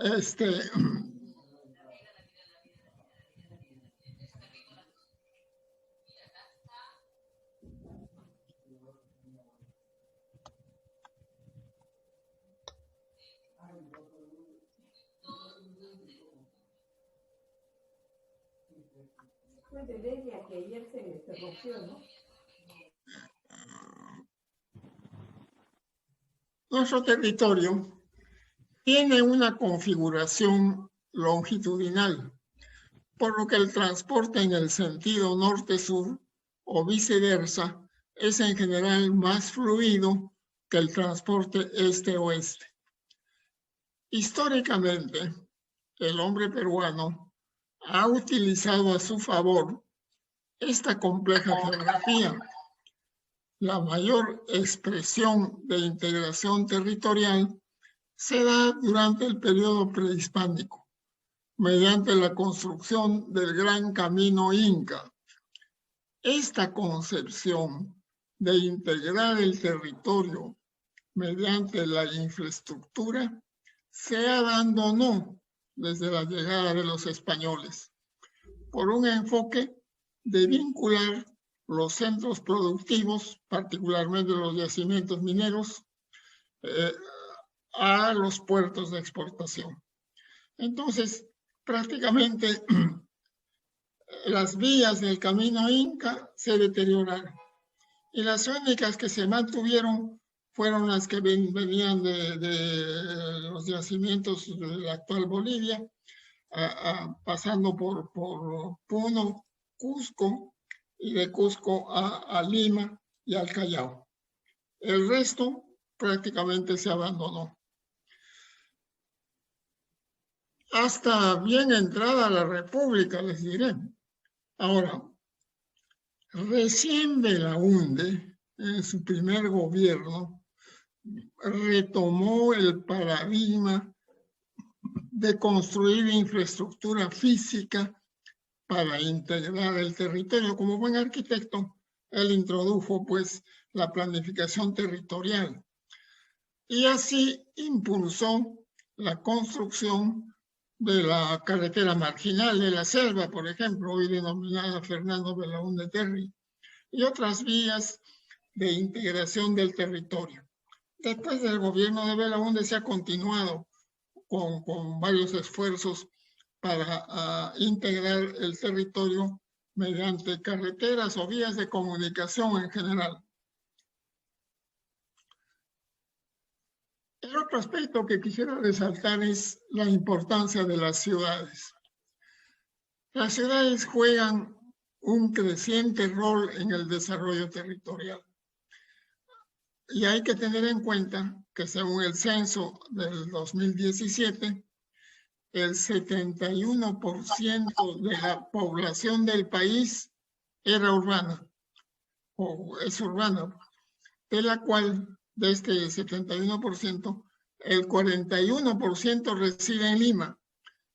Este, que ayer se rompió, ¿no? nuestro territorio tiene una configuración longitudinal, por lo que el transporte en el sentido norte-sur o viceversa es en general más fluido que el transporte este-oeste. Históricamente, el hombre peruano ha utilizado a su favor esta compleja geografía. La mayor expresión de integración territorial se da durante el periodo prehispánico, mediante la construcción del Gran Camino Inca. Esta concepción de integrar el territorio mediante la infraestructura se abandonó desde la llegada de los españoles por un enfoque de vincular los centros productivos, particularmente los yacimientos mineros, a los puertos de exportación. Entonces, prácticamente las vías del camino Inca se deterioraron y las únicas que se mantuvieron fueron las que venían de los yacimientos de la actual Bolivia, pasando por Puno, Cusco, y de Cusco a Lima y al Callao. El resto prácticamente se abandonó. Hasta bien entrada la República, les diré. Ahora, recién Belaúnde, en su primer gobierno, retomó el paradigma de construir infraestructura física para integrar el territorio. Como buen arquitecto, él introdujo pues la planificación territorial y así impulsó la construcción de la carretera marginal de la selva, por ejemplo, hoy denominada Fernando Belaúnde Terry, y otras vías de integración del territorio. Después del gobierno de Belaúnde se ha continuado con varios esfuerzos para integrar el territorio mediante carreteras o vías de comunicación en general. El otro aspecto que quisiera resaltar es la importancia de las ciudades. Las ciudades juegan un creciente rol en el desarrollo territorial. Y hay que tener en cuenta que según el censo del 2017, el 71% de la población del país era urbana, o es urbana, de la cual, de este 71%, el 41% reside en Lima,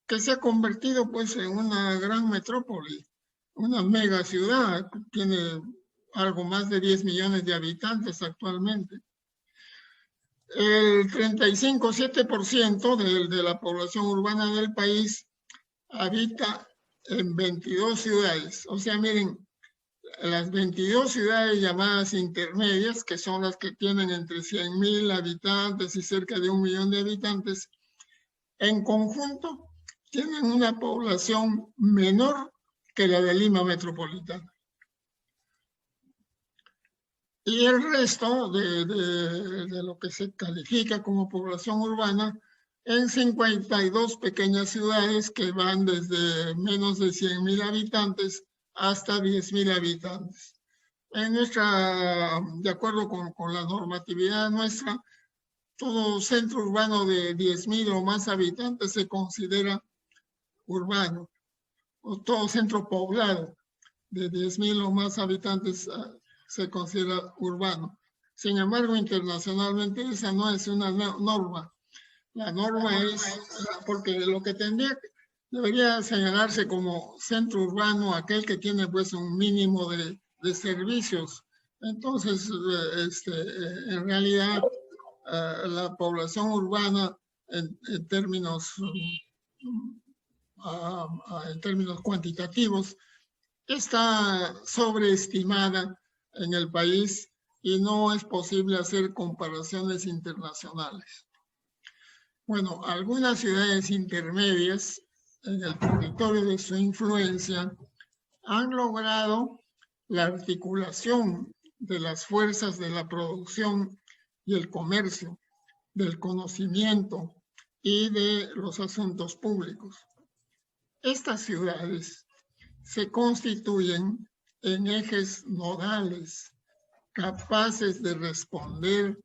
que se ha convertido pues en una gran metrópoli, una mega ciudad, tiene algo más de 10 millones de habitantes actualmente. El 35,7% de la población urbana del país habita en 22 ciudades. O sea, miren, las 22 ciudades llamadas intermedias, que son las que tienen entre 100,000 habitantes y cerca de 1 millón de habitantes, en conjunto tienen una población menor que la de Lima metropolitana. Y el resto de lo que se califica como población urbana en 52 pequeñas ciudades que van desde menos de 100,000 habitantes hasta 10,000 habitantes. De acuerdo con la normatividad nuestra, todo centro urbano de 10,000 o más habitantes se considera urbano, o todo centro poblado de 10,000 o más habitantes se considera urbano. Sin embargo, internacionalmente esa no es una norma. La norma es, porque lo que debería señalarse como centro urbano aquel que tiene pues un mínimo de servicios. Entonces, en realidad, la población urbana en términos cuantitativos, está sobreestimada en el país y no es posible hacer comparaciones internacionales. Bueno, algunas ciudades intermedias en el territorio de su influencia han logrado la articulación de las fuerzas de la producción y el comercio, del conocimiento y de los asuntos públicos. Estas ciudades se constituyen en ejes nodales capaces de responder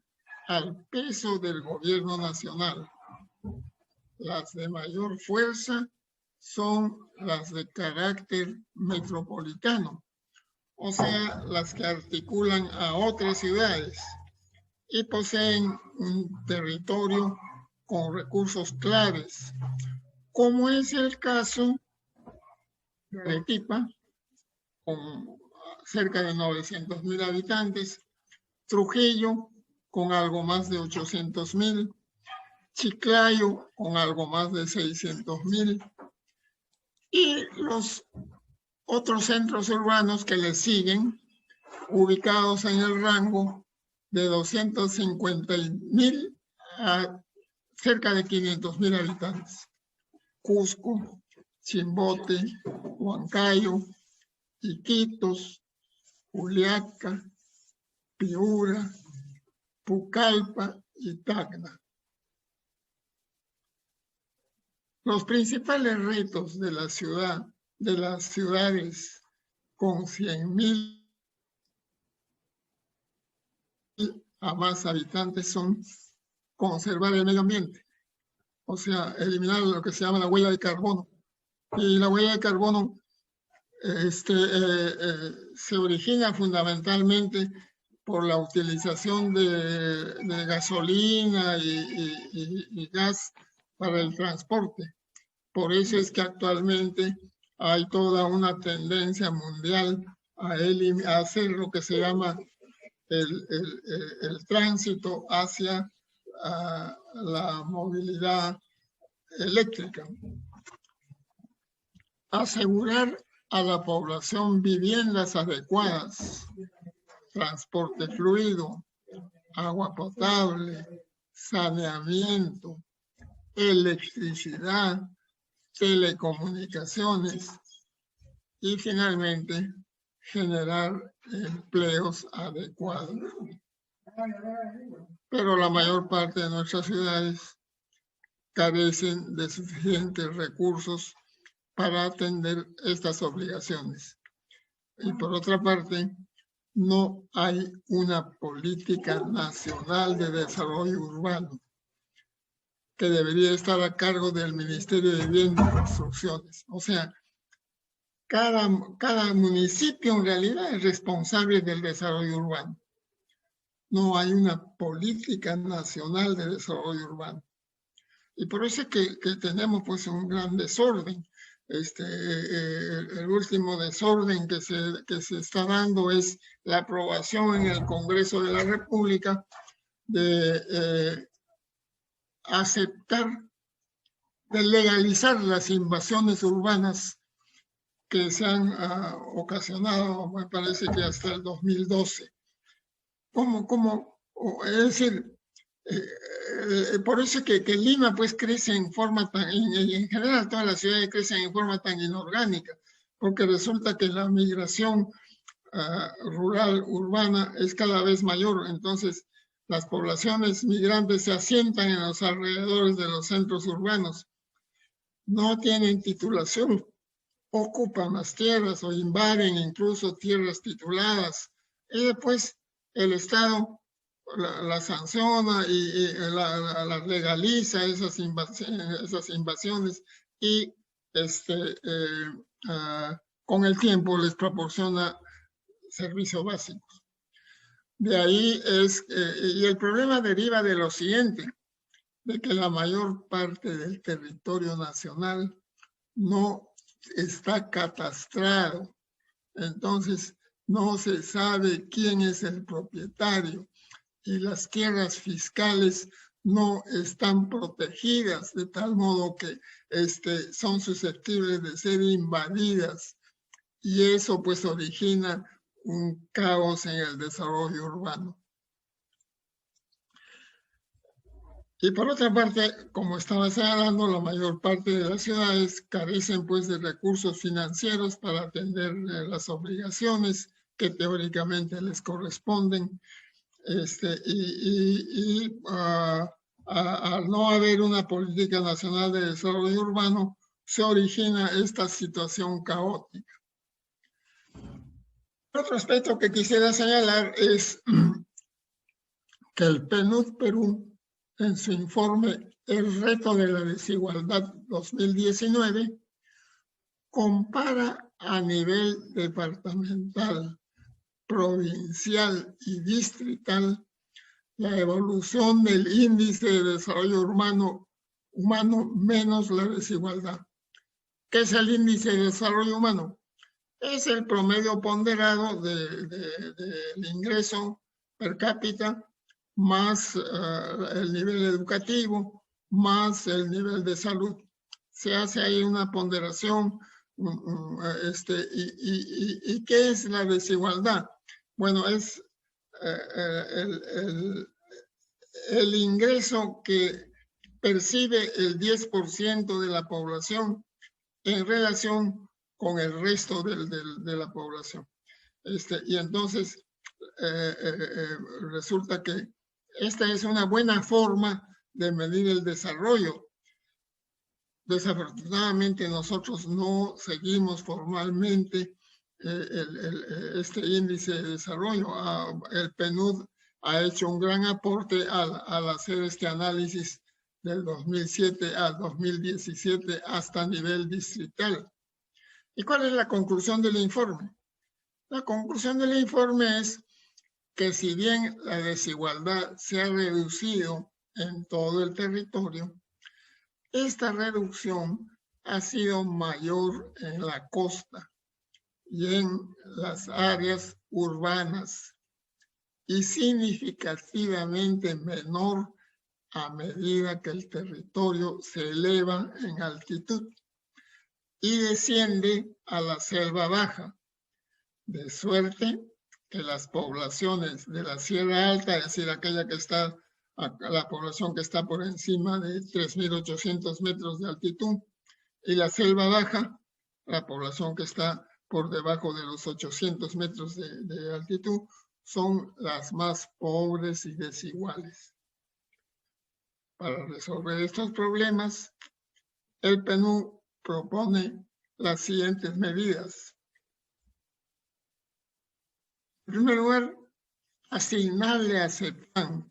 al peso del gobierno nacional. Las de mayor fuerza son las de carácter metropolitano, o sea, las que articulan a otras ciudades y poseen un territorio con recursos claves, como es el caso de Arequipa, con cerca de 900.000 habitantes, Trujillo, con algo más de 800.000, Chiclayo, con algo más de 600.000, y los otros centros urbanos que le siguen, ubicados en el rango de 250.000 a cerca de 500.000 habitantes. Cusco, Chimbote, Huancayo, Iquitos, Juliaca, Piura, Pucallpa y Tacna. Los principales retos de la ciudad, de las ciudades con 100.000 a más habitantes son conservar el medio ambiente, o sea, eliminar lo que se llama la huella de carbono. Y la huella de carbono se origina fundamentalmente por la utilización de gasolina y gas para el transporte. Por eso es que actualmente hay toda una tendencia mundial a hacer lo que se llama el tránsito hacia la movilidad eléctrica. Asegurar a la población viviendas adecuadas, transporte fluido, agua potable, saneamiento, electricidad, telecomunicaciones y finalmente generar empleos adecuados. Pero la mayor parte de nuestras ciudades carecen de suficientes recursos para atender estas obligaciones. Y por otra parte, no hay una política nacional de desarrollo urbano que debería estar a cargo del Ministerio de Vivienda y Construcciones. O sea, cada municipio en realidad es responsable del desarrollo urbano. No hay una política nacional de desarrollo urbano. Y por eso es que tenemos pues un gran desorden. El último desorden que se está dando es la aprobación en el Congreso de la República de aceptar, de legalizar las invasiones urbanas que se han ocasionado, me parece que hasta el 2012. Es decir, por eso que Lima pues crece en forma tan, en general todas las ciudades crecen en forma tan inorgánica, porque resulta que la migración rural, urbana es cada vez mayor, entonces las poblaciones migrantes se asientan en los alrededores de los centros urbanos, no tienen titulación, ocupan las tierras o invaden incluso tierras tituladas, y después el Estado la sanciona y la legaliza esas invasiones y con el tiempo les proporciona servicios básicos. De ahí y el problema deriva de lo siguiente, de que la mayor parte del territorio nacional no está catastrado. Entonces, no se sabe quién es el propietario y las tierras fiscales no están protegidas, de tal modo que son susceptibles de ser invadidas, y eso pues origina un caos en el desarrollo urbano. Y por otra parte, como estaba señalando, la mayor parte de las ciudades carecen pues de recursos financieros para atender las obligaciones que teóricamente les corresponden. Al no haber una política nacional de desarrollo urbano, se origina esta situación caótica. Otro aspecto que quisiera señalar es que el PNUD Perú, en su informe El reto de la desigualdad 2019, compara a nivel departamental, provincial y distrital la evolución del índice de desarrollo humano menos la desigualdad. ¿Qué es el índice de desarrollo humano? Es el promedio ponderado del ingreso per cápita más el nivel educativo, más el nivel de salud. Se hace ahí una ponderación. ¿Y qué es la desigualdad? Bueno, es el ingreso que percibe el 10% de la población en relación con el resto de la población. Y entonces resulta que esta es una buena forma de medir el desarrollo. Desafortunadamente nosotros no seguimos formalmente este índice de desarrollo. El PNUD ha hecho un gran aporte al hacer este análisis del 2007 al 2017 hasta nivel distrital. ¿Y cuál es la conclusión del informe? La conclusión del informe es que si bien la desigualdad se ha reducido en todo el territorio, esta reducción ha sido mayor en la costa y en las áreas urbanas y significativamente menor a medida que el territorio se eleva en altitud y desciende a la selva baja, de suerte que las poblaciones de la Sierra Alta, es decir, aquella que está, la población que está por encima de 3.800 metros de altitud, y la selva baja, la población que está por debajo de los 800 metros de altitud, son las más pobres y desiguales. Para resolver estos problemas, el PNUD propone las siguientes medidas. En primer lugar, asignarle a CEPAN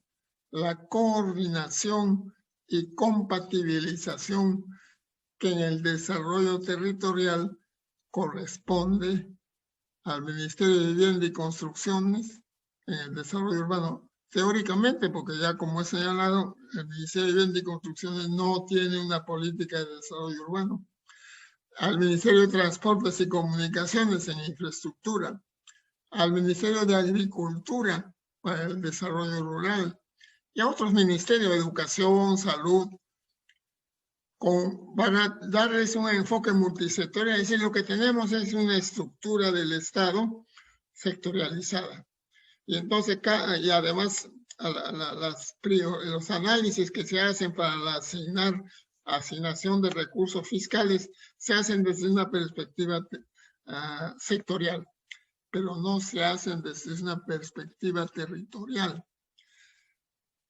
la coordinación y compatibilización que en el desarrollo territorial corresponde al Ministerio de Vivienda y Construcciones en el desarrollo urbano. Teóricamente, porque ya como he señalado, el Ministerio de Vivienda y Construcciones no tiene una política de desarrollo urbano. Al Ministerio de Transportes y Comunicaciones en infraestructura, al Ministerio de Agricultura para el desarrollo rural y a otros ministerios, educación, salud, para darles un enfoque multisectorial. Es decir, lo que tenemos es una estructura del Estado sectorializada. Y entonces, y además, los análisis que se hacen para la asignación de recursos fiscales se hacen desde una perspectiva sectorial, pero no se hacen desde una perspectiva territorial.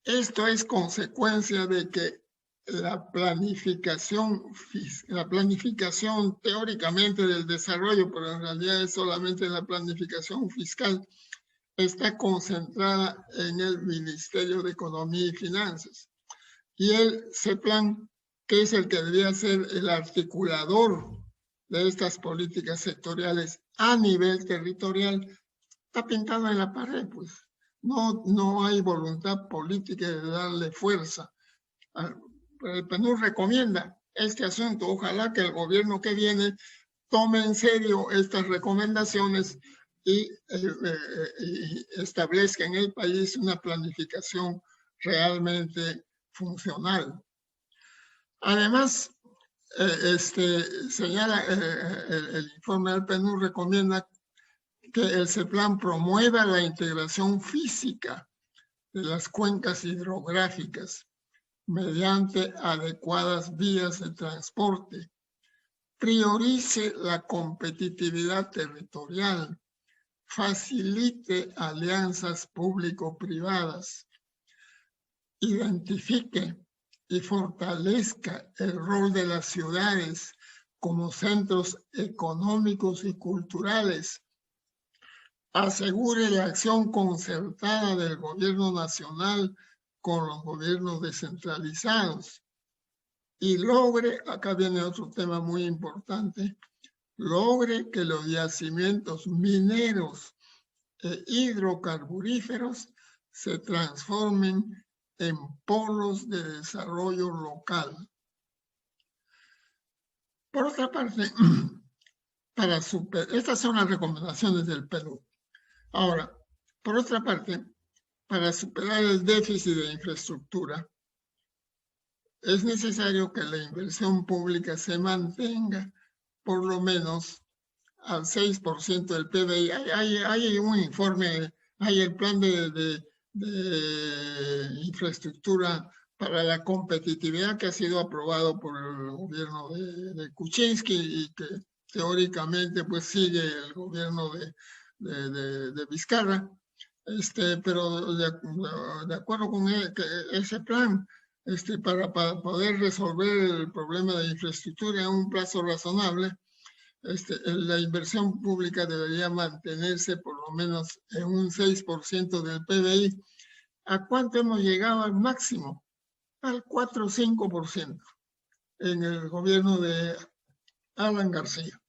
Esto es consecuencia de que la planificación teóricamente del desarrollo, pero en realidad es solamente la planificación fiscal, está concentrada en el Ministerio de Economía y Finanzas. Y el CEPLAN, que es el que debería ser el articulador de estas políticas sectoriales a nivel territorial, está pintado en la pared, pues. No hay voluntad política de darle fuerza. El PNUD recomienda este asunto. Ojalá que el gobierno que viene tome en serio estas recomendaciones y establezca en el país una planificación realmente funcional. Además, señala el informe del PNUD recomienda que el CEPLAN promueva la integración física de las cuencas hidrográficas mediante adecuadas vías de transporte, priorice la competitividad territorial, facilite alianzas público-privadas, identifique y fortalezca el rol de las ciudades como centros económicos y culturales, asegure la acción concertada del gobierno nacional con los gobiernos descentralizados y logre, acá viene otro tema muy importante, logre que los yacimientos mineros e hidrocarburíferos se transformen en polos de desarrollo local. Por otra parte, estas son las recomendaciones del Perú. Ahora, por otra parte, para superar el déficit de infraestructura, es necesario que la inversión pública se mantenga por lo menos al 6% del PBI. Hay un informe, hay el plan de infraestructura para la competitividad que ha sido aprobado por el gobierno de Kuczynski y que teóricamente pues sigue el gobierno de Vizcarra, pero de acuerdo con ese plan, para poder resolver el problema de infraestructura en un plazo razonable, la inversión pública debería mantenerse por lo menos en un 6% del PBI. ¿A cuánto hemos llegado al máximo? Al 4 o 5% en el gobierno de Alan García.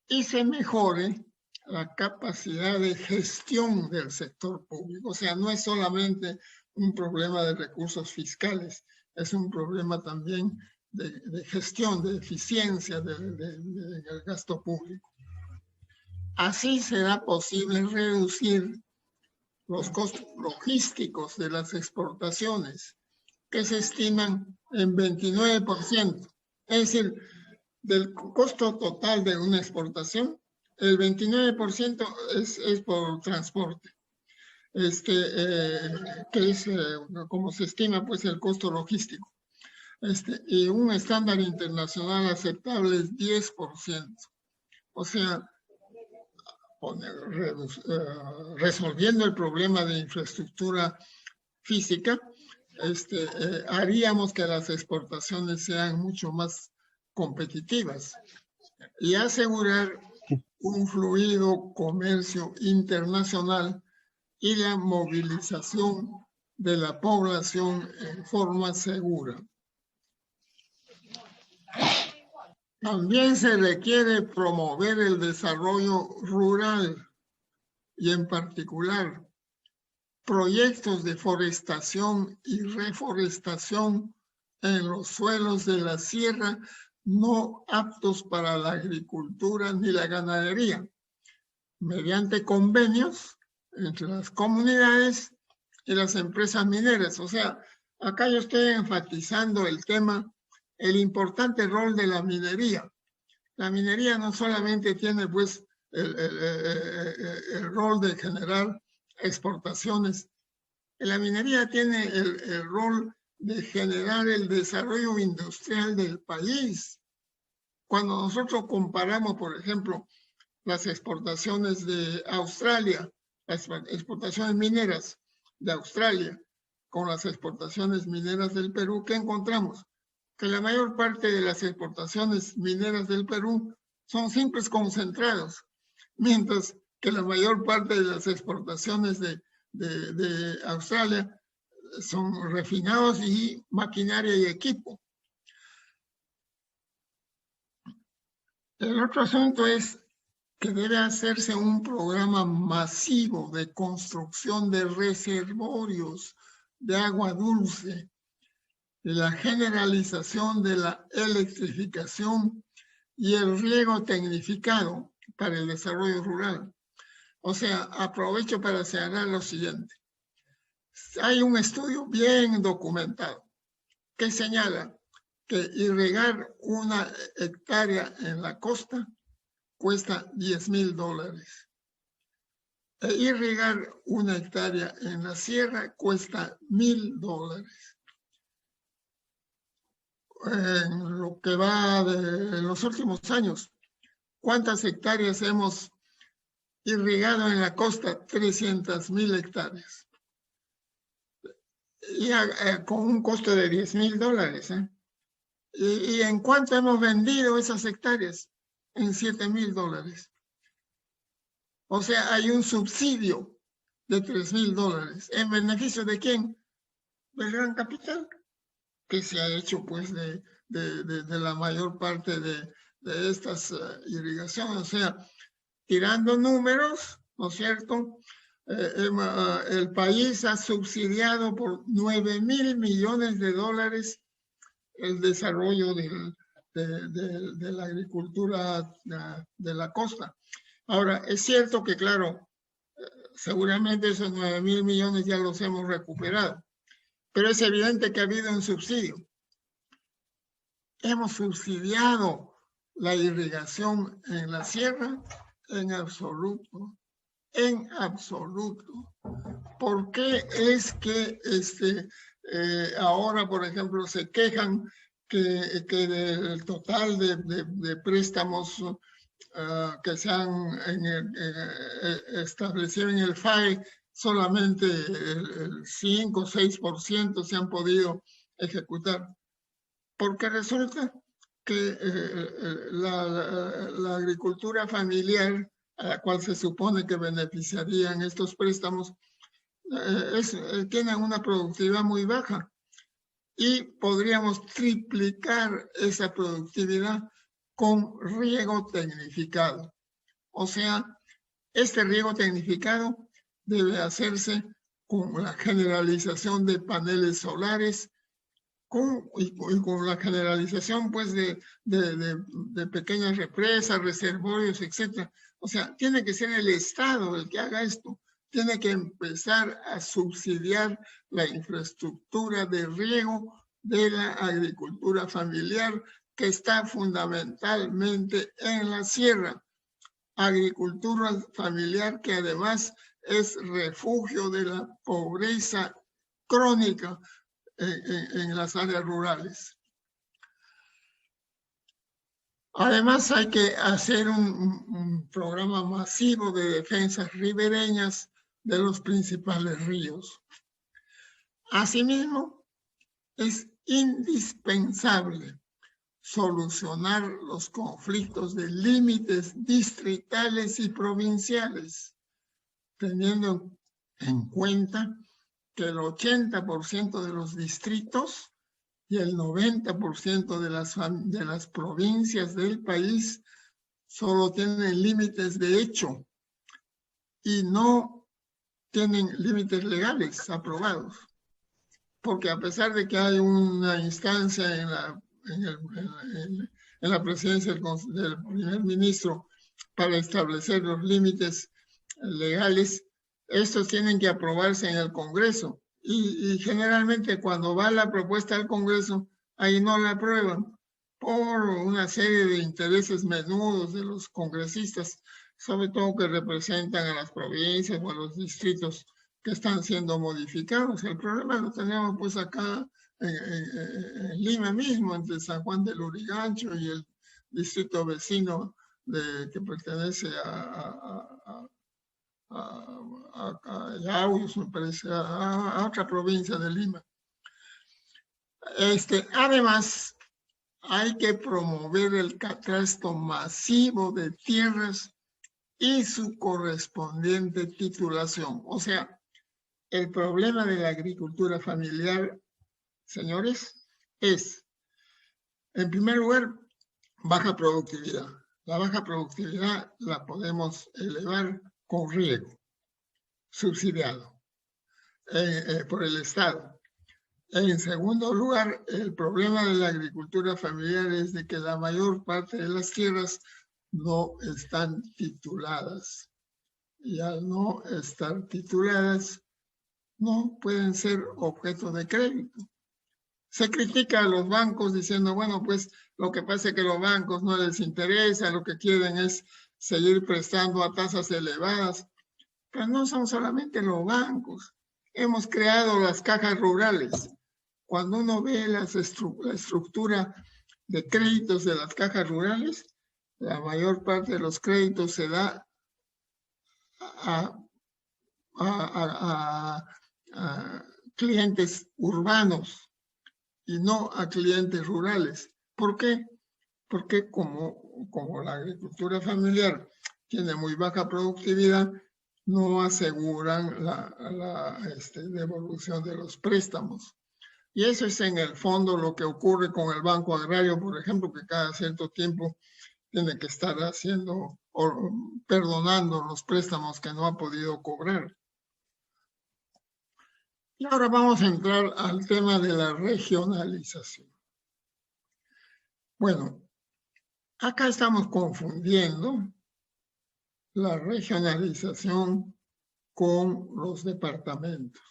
Y se mejore la capacidad de gestión del sector público. O sea, no es solamente un problema de recursos fiscales, es un problema también de gestión, de eficiencia del gasto público. Así será posible reducir los costos logísticos de las exportaciones, que se estiman en 29%. Es decir, del costo total de una exportación, el 29% es por transporte, que es como se estima pues el costo logístico. Y un estándar internacional aceptable es 10%. O sea, resolviendo el problema de infraestructura física, haríamos que las exportaciones sean mucho más competitivas y asegurar un fluido comercio internacional y la movilización de la población en forma segura. También se requiere promover el desarrollo rural y en particular proyectos de forestación y reforestación en los suelos de la sierra no aptos para la agricultura ni la ganadería, mediante convenios entre las comunidades y las empresas mineras. O sea, acá yo estoy enfatizando el tema, el importante rol de la minería. La minería no solamente tiene pues el rol de generar exportaciones, la minería tiene el rol de generar el desarrollo industrial del país. Cuando nosotros comparamos, por ejemplo, las exportaciones de Australia, las exportaciones mineras de Australia con las exportaciones mineras del Perú, ¿qué encontramos? Que la mayor parte de las exportaciones mineras del Perú son simples concentrados, mientras que la mayor parte de las exportaciones de Australia son refinados y maquinaria y equipo. El otro asunto es que debe hacerse un programa masivo de construcción de reservorios de agua dulce, de la generalización de la electrificación y el riego tecnificado para el desarrollo rural. O sea, aprovecho para señalar lo siguiente. Hay un estudio bien documentado que señala que irrigar una hectárea en la costa cuesta $10,000. E irrigar una hectárea en la sierra cuesta $1,000. En lo que va de los últimos años, ¿cuántas hectáreas hemos irrigado en la costa? 300,000 hectáreas. Y con un costo de $10,000. ¿Y en cuánto hemos vendido esas hectáreas? En $7,000. O sea, hay un subsidio de $3,000. ¿En beneficio de quién? Del gran capital, que se ha hecho pues de la mayor parte de estas irrigaciones. O sea, tirando números, ¿no es cierto? El país ha subsidiado por $9,000 millones el desarrollo de la agricultura de la costa. Ahora, es cierto que, claro, seguramente esos 9,000 millones ya los hemos recuperado, pero es evidente que ha habido un subsidio. ¿Hemos subsidiado la irrigación en la sierra? En absoluto. En absoluto. ¿Por qué es que ahora, por ejemplo, se quejan que del total de préstamos que se han establecido en el FAE, solamente el 5 o 6% se han podido ejecutar? Porque resulta que la agricultura familiar, a la cual se supone que beneficiarían estos préstamos, tienen una productividad muy baja y podríamos triplicar esa productividad con riego tecnificado. O sea, este riego tecnificado debe hacerse con la generalización de paneles solares y con la generalización pues de pequeñas represas, reservorios, etc. O sea, tiene que ser el Estado el que haga esto. Tiene que empezar a subsidiar la infraestructura de riego de la agricultura familiar que está fundamentalmente en la sierra. Agricultura familiar que además es refugio de la pobreza crónica en las áreas rurales. Además, hay que hacer un programa masivo de defensas ribereñas de los principales ríos. Asimismo, es indispensable solucionar los conflictos de límites distritales y provinciales, teniendo en cuenta que el 80% de los distritos y el 90% de las provincias del país solo tienen límites de hecho y no tienen límites legales aprobados. Porque a pesar de que hay una instancia en la presidencia del primer ministro para establecer los límites legales, estos tienen que aprobarse en el Congreso. Y generalmente cuando va la propuesta al Congreso, ahí no la aprueban por una serie de intereses menudos de los congresistas, sobre todo que representan a las provincias o a los distritos que están siendo modificados. El problema lo tenemos pues acá en Lima mismo, entre San Juan del Lurigancho y el distrito vecino que pertenece a Yauyos, me parece, a otra provincia de Lima. Además, hay que promover el catastro masivo de tierras y su correspondiente titulación. O sea, el problema de la agricultura familiar, señores, es, en primer lugar, baja productividad. La baja productividad la podemos elevar con riego, subsidiado por el Estado. En segundo lugar, el problema de la agricultura familiar es de que la mayor parte de las tierras no están tituladas. Y al no estar tituladas, no pueden ser objeto de crédito. Se critica a los bancos diciendo, bueno, pues lo que pasa es que los bancos no les interesa, lo que quieren es seguir prestando a tasas elevadas. Pero no son solamente los bancos. Hemos creado las cajas rurales. Cuando uno ve la estructura de créditos de las cajas rurales, la mayor parte de los créditos se da a clientes urbanos y no a clientes rurales. ¿Por qué? Porque como la agricultura familiar tiene muy baja productividad, no aseguran la devolución de los préstamos. Y eso es en el fondo lo que ocurre con el Banco Agrario, por ejemplo, que cada cierto tiempo tiene que estar haciendo o perdonando los préstamos que no ha podido cobrar. Y ahora vamos a entrar al tema de la regionalización. Bueno, acá estamos confundiendo la regionalización con los departamentos.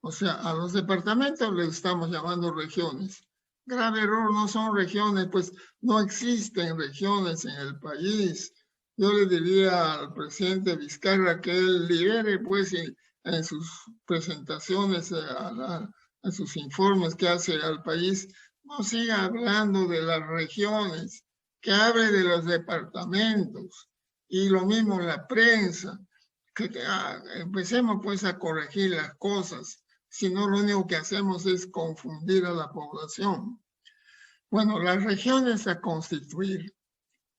O sea, a los departamentos les estamos llamando regiones. Grave error, no son regiones, pues no existen regiones en el país. Yo le diría al presidente Vizcarra que él libere, pues, en sus presentaciones, en sus informes que hace al país, no siga hablando de las regiones, que hable de los departamentos. Y lo mismo en la prensa, que empecemos pues a corregir las cosas. Si no, lo único que hacemos es confundir a la población. Bueno, las regiones a constituir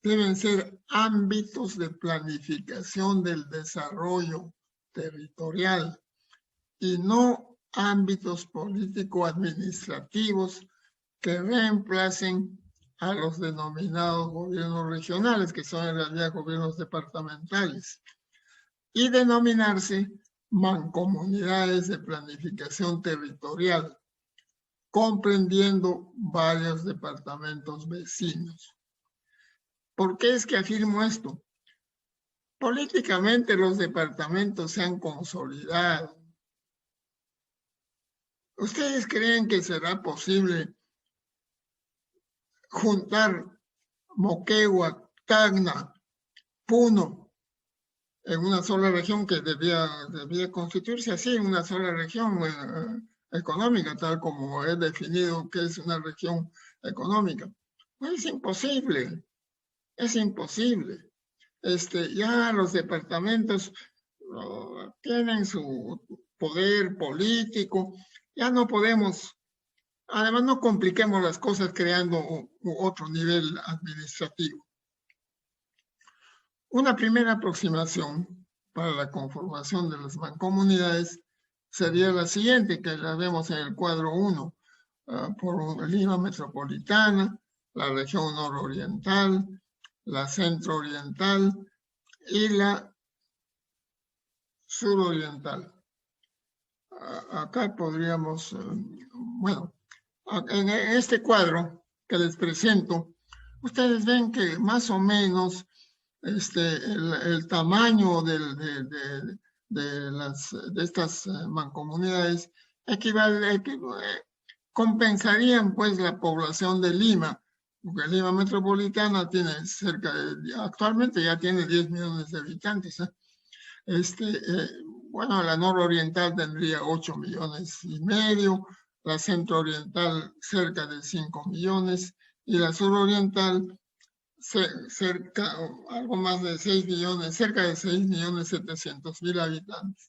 deben ser ámbitos de planificación del desarrollo territorial y no ámbitos político-administrativos que reemplacen a los denominados gobiernos regionales, que son en realidad gobiernos departamentales, y denominarse mancomunidades de planificación territorial, comprendiendo varios departamentos vecinos. ¿Por qué es que afirmo esto? Políticamente los departamentos se han consolidado. ¿Ustedes creen que será posible juntar Moquegua, Tacna, Puno en una sola región que debía constituirse así, una sola región económica, tal como he definido que es una región económica? Pues es imposible, es imposible. Ya los departamentos tienen su poder político, ya no podemos, además no compliquemos las cosas creando otro nivel administrativo. Una primera aproximación para la conformación de las mancomunidades sería la siguiente, que la vemos en el cuadro 1, por Lima metropolitana, la región nororiental, la centro-oriental y la suroriental. Acá podríamos, bueno, en este cuadro que les presento, ustedes ven que más o menos el tamaño de estas mancomunidades compensarían pues la población de Lima, porque Lima metropolitana tiene actualmente ya tiene 10 millones de habitantes. Bueno, la nororiental tendría 8 millones y medio, la centro-oriental cerca de 5 millones y la suroriental algo más de 6 millones, cerca de 6.700.000 habitantes.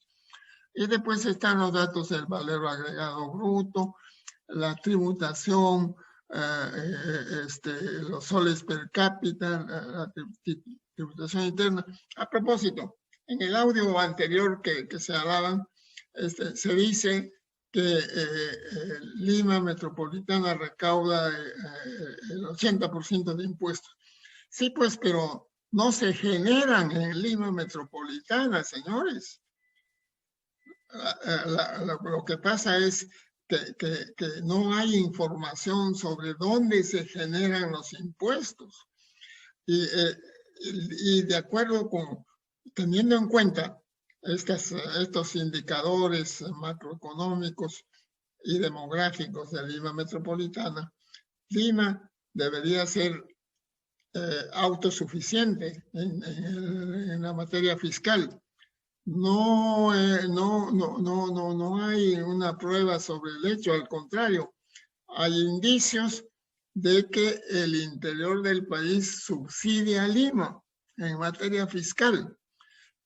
Y después están los datos del valor agregado bruto, la tributación, los soles per cápita, la tributación interna. A propósito, en el audio anterior que se hablaban, se dice que Lima metropolitana recauda el 80% de impuestos. Sí, pues, pero no se generan en Lima metropolitana, señores. Lo que pasa es que no hay información sobre dónde se generan los impuestos. Y de acuerdo con, teniendo en cuenta estos indicadores macroeconómicos y demográficos de Lima metropolitana, Lima debería ser autosuficiente en la materia fiscal. No hay una prueba sobre el hecho, al contrario, hay indicios de que el interior del país subsidia a Lima en materia fiscal.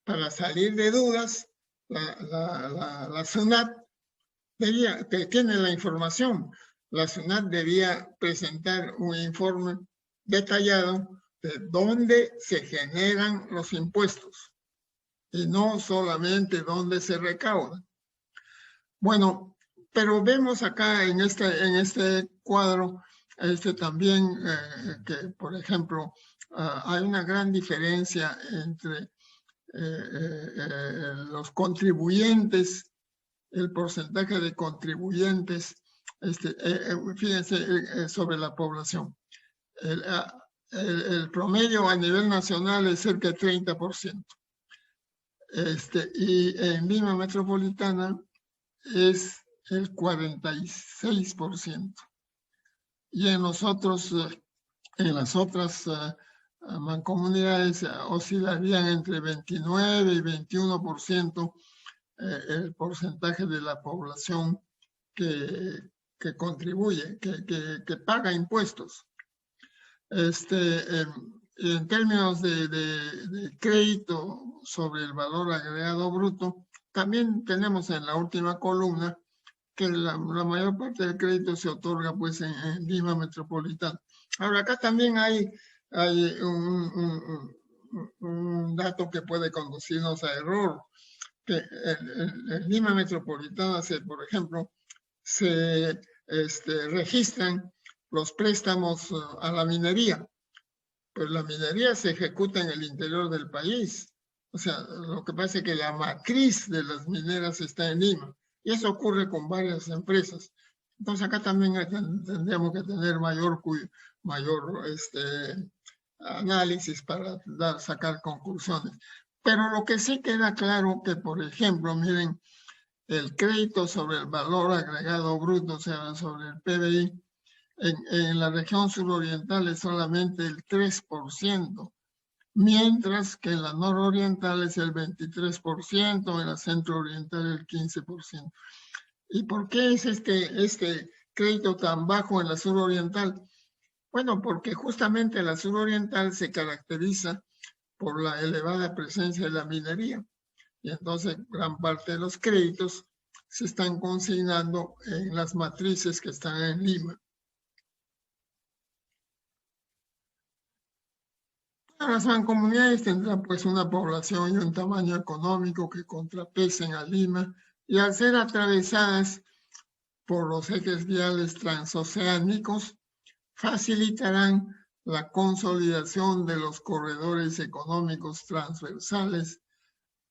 Para salir de dudas, la SUNAT que tiene la información. La SUNAT debía presentar un informe detallado de dónde se generan los impuestos y no solamente dónde se recaudan. Bueno, pero vemos acá en este cuadro también que, por ejemplo, hay una gran diferencia entre los contribuyentes, el porcentaje de contribuyentes, fíjense, sobre la población. El promedio a nivel nacional es cerca de 30%. Y en Lima metropolitana es el 46%. Y en las otras mancomunidades oscilarían entre 29 y 21% el porcentaje de la población que contribuye, que paga impuestos. En términos de crédito sobre el valor agregado bruto, también tenemos en la última columna que la mayor parte del crédito se otorga pues en Lima metropolitana. Ahora, acá también hay un dato que puede conducirnos a error, que en Lima metropolitana, por ejemplo, se registran los préstamos a la minería, pero la minería se ejecuta en el interior del país. O sea, lo que pasa es que la matriz de las mineras está en Lima, y eso ocurre con varias empresas. Entonces acá también tendríamos que tener mayor análisis para sacar conclusiones. Pero lo que sí queda claro que, por ejemplo, miren, el crédito sobre el valor agregado bruto, o sea, sobre el PBI, en la región suroriental es solamente el 3%, mientras que en la nororiental es el 23%, en la centro-oriental el 15%. ¿Y por qué es este crédito tan bajo en la suroriental? Bueno, porque justamente la suroriental se caracteriza por la elevada presencia de la minería. Y entonces gran parte de los créditos se están consignando en las matrices que están en Lima. Las mancomunidades tendrán pues una población y un tamaño económico que contrapesen a Lima, y al ser atravesadas por los ejes viales transoceánicos, facilitarán la consolidación de los corredores económicos transversales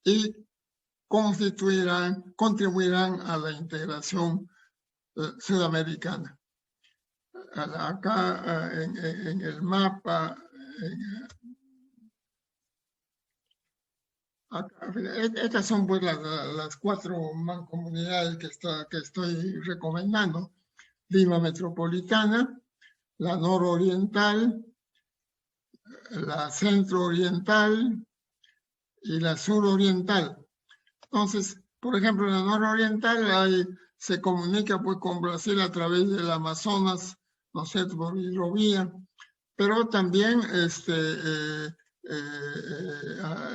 y contribuirán a la integración sudamericana. Acá en el mapa, estas son pues las 4 mancomunidades que estoy recomendando: Lima metropolitana, la nororiental, la centro-oriental y la suroriental. Entonces, por ejemplo, en la nororiental se comunica pues con Brasil a través del Amazonas, ¿no es cierto?, por hidrovía, pero también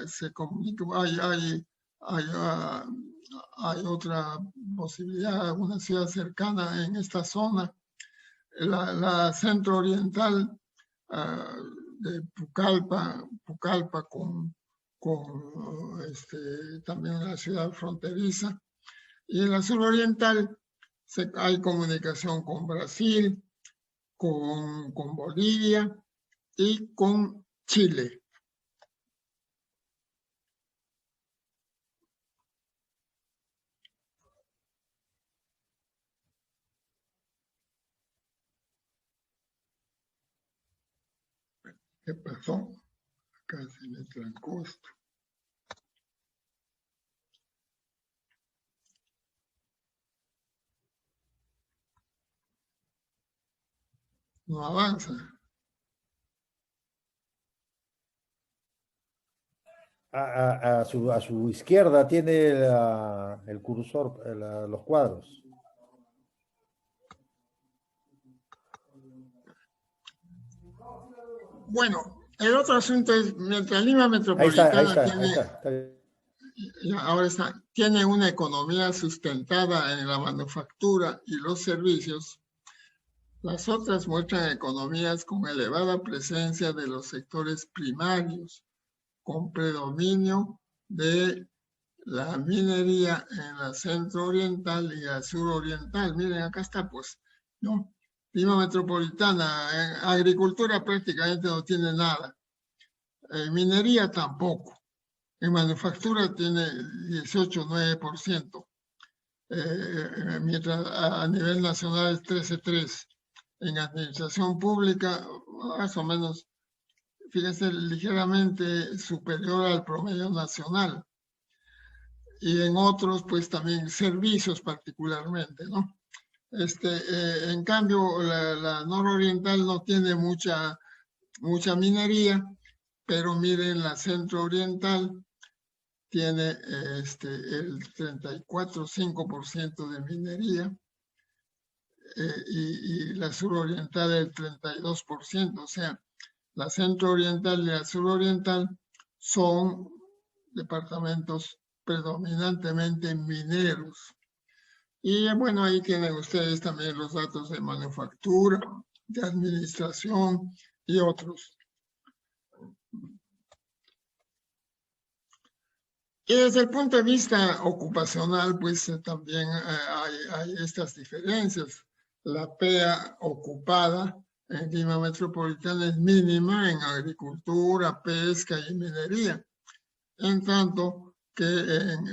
se comunica, hay otra posibilidad, una ciudad cercana en esta zona, la centro-oriental de Pucallpa con también una ciudad fronteriza, y en la suroriental hay comunicación con Brasil, con Bolivia y con Chile. ¿Qué pasó? Acá se me trancó esto. no avanza. A su izquierda tiene el cursor, los cuadros. Bueno, el otro asunto es, mientras Lima Ahí Metropolitana está. tiene una economía sustentada en la manufactura y los servicios, las otras muestran economías con elevada presencia de los sectores primarios, con predominio de la minería en la centro-oriental y la sur-oriental. Miren, acá está, pues, ¿no? Lima Metropolitana, en agricultura prácticamente no tiene nada. Minería tampoco. En manufactura tiene 18,9%, mientras a nivel nacional es 13,3%. En administración pública, más o menos, fíjense, ligeramente superior al promedio nacional. Y en otros, pues también servicios particularmente, ¿no? En cambio, la nororiental no tiene mucha minería, pero miren, la centro-oriental tiene el 34,5% de minería y la suroriental el 32%. O sea, la centro-oriental y la suroriental son departamentos predominantemente mineros. Y bueno, ahí tienen ustedes también los datos de manufactura, de administración y otros. Y desde el punto de vista ocupacional, pues también hay estas diferencias. La PEA ocupada en Lima Metropolitana es mínima en agricultura, pesca y minería, en tanto que en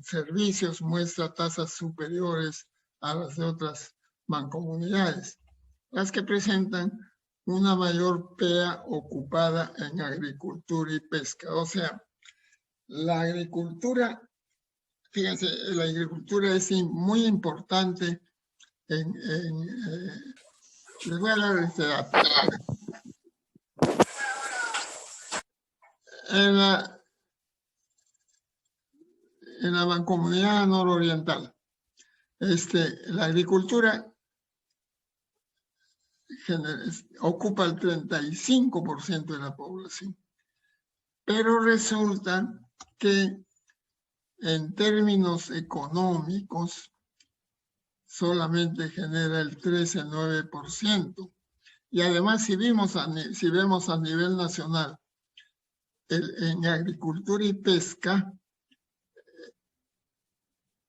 servicios muestra tasas superiores a las de otras mancomunidades, las que presentan una mayor PEA ocupada en agricultura y pesca. O sea, la agricultura, fíjense, la agricultura es muy importante les voy a dar este dato. En la mancomunidad nororiental, la agricultura ocupa el 35% de la población, pero resulta que en términos económicos solamente genera el 13,9%. Y además, si vemos a nivel nacional, en agricultura y pesca,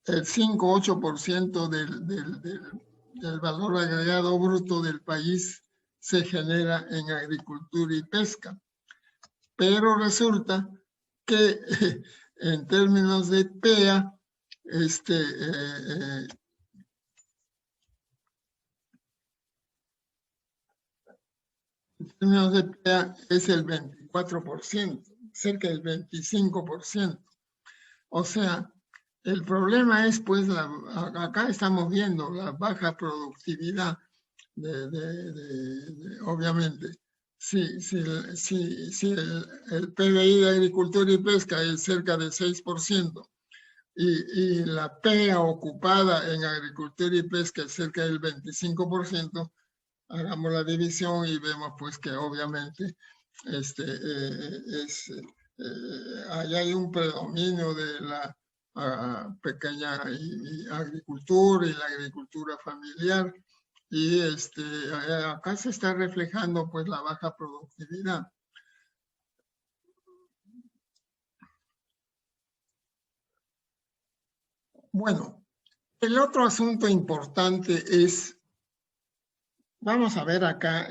el 5,8% del valor agregado bruto del país se genera en agricultura y pesca. Pero resulta que en términos de PEA, en términos de PEA es el 24%, cerca del 25%. O sea, el problema es, pues, acá estamos viendo la baja productividad obviamente. Si el PBI de agricultura y pesca es cerca del 6% y la PEA ocupada en agricultura y pesca es cerca del 25%, hagamos la división y vemos pues que obviamente ahí hay un predominio de la pequeña agricultura y la agricultura familiar, y acá se está reflejando pues la baja productividad. Bueno, el otro asunto importante es, vamos a ver acá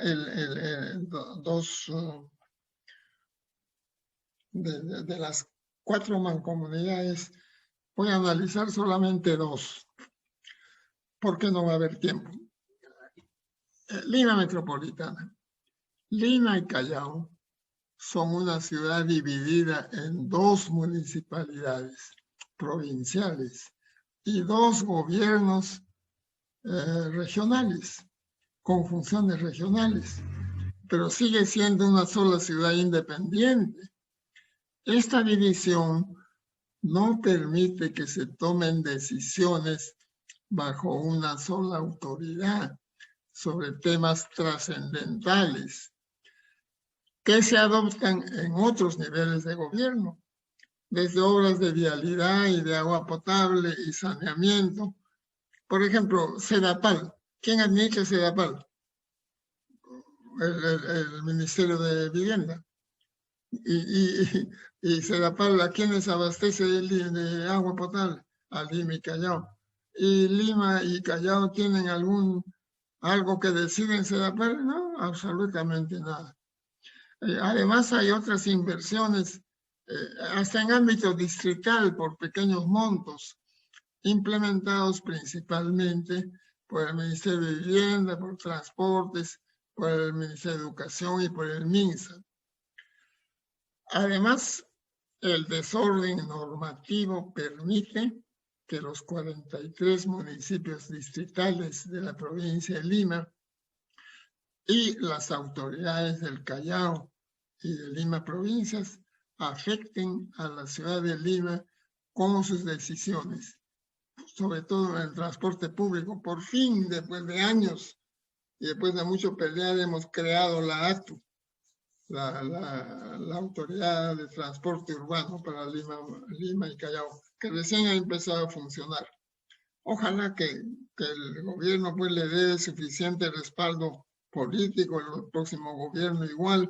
dos de las 4 mancomunidades. Voy a analizar solamente 2, porque no va a haber tiempo. Lima Metropolitana. Lima y Callao son una ciudad dividida en 2 municipalidades provinciales y 2 gobiernos regionales, con funciones regionales, pero sigue siendo una sola ciudad independiente. Esta división no permite que se tomen decisiones bajo una sola autoridad sobre temas trascendentales que se adoptan en otros niveles de gobierno, desde obras de vialidad y de agua potable y saneamiento. Por ejemplo, Sedapal. ¿Quién administra Sedapal? El Ministerio de Vivienda. Y Sedapal, ¿a quiénes abastece de agua potable? A Lima y Callao. ¿Y Lima y Callao tienen algo que decir en Sedapal? No, absolutamente nada. Además hay otras inversiones, hasta en ámbito distrital por pequeños montos, implementados principalmente por el Ministerio de Vivienda, por Transportes, por el Ministerio de Educación y por el MINSA. Además, el desorden normativo permite que los 43 municipios distritales de la provincia de Lima y las autoridades del Callao y de Lima provincias afecten a la ciudad de Lima con sus decisiones, sobre todo en el transporte público. Por fin, después de años y después de mucho pelear, hemos creado la ATU, la Autoridad de Transporte Urbano para Lima y Callao, que recién ha empezado a funcionar. Ojalá que el gobierno pues le dé suficiente respaldo político, el próximo gobierno igual,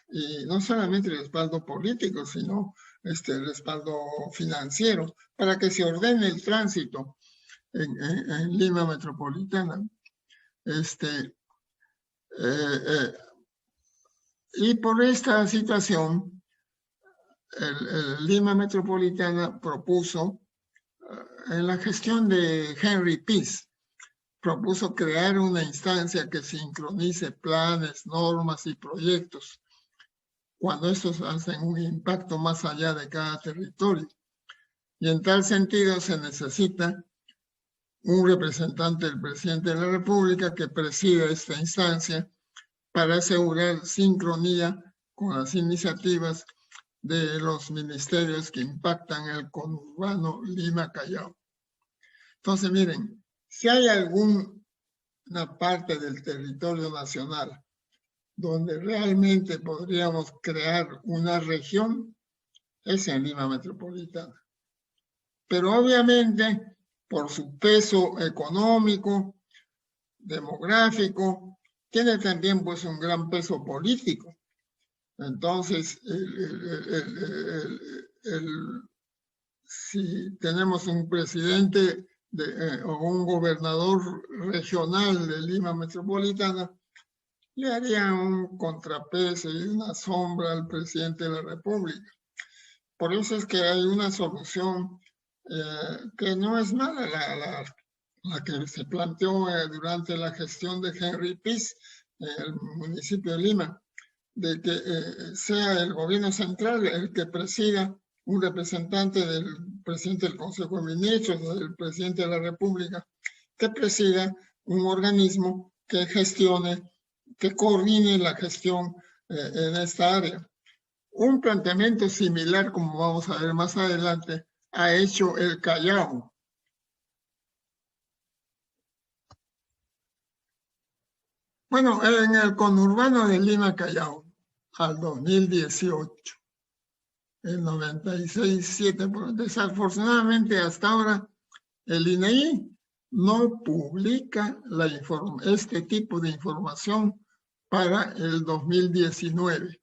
y no solamente respaldo político, sino respaldo financiero, para que se ordene el tránsito en Lima metropolitana. Y por esta situación, el Lima metropolitana propuso, en la gestión de Henry Pease, propuso crear una instancia que sincronice planes, normas y proyectos cuando estos hacen un impacto más allá de cada territorio. Y en tal sentido se necesita un representante del presidente de la República que presida esta instancia para asegurar sincronía con las iniciativas de los ministerios que impactan el conurbano Lima-Callao. Entonces, miren, si hay alguna parte del territorio nacional donde realmente podríamos crear una región, es en Lima metropolitana. Pero obviamente, por su peso económico, demográfico, tiene también pues un gran peso político. Entonces, si tenemos un presidente o un gobernador regional de Lima metropolitana, le haría un contrapeso y una sombra al presidente de la República. Por eso es que hay una solución que no es mala, la que se planteó durante la gestión de Henry Pease en el municipio de Lima, de que sea el gobierno central el que presida un representante del presidente del Consejo de Ministros o del presidente de la República, que presida un organismo que gestione, que coordine la gestión en esta área. Un planteamiento similar, como vamos a ver más adelante, ha hecho el Callao. Bueno, en el conurbano de Lima-Callao, al 2018, el 96.7%. Desafortunadamente, hasta ahora, el INEI no publica este tipo de información para el 2019,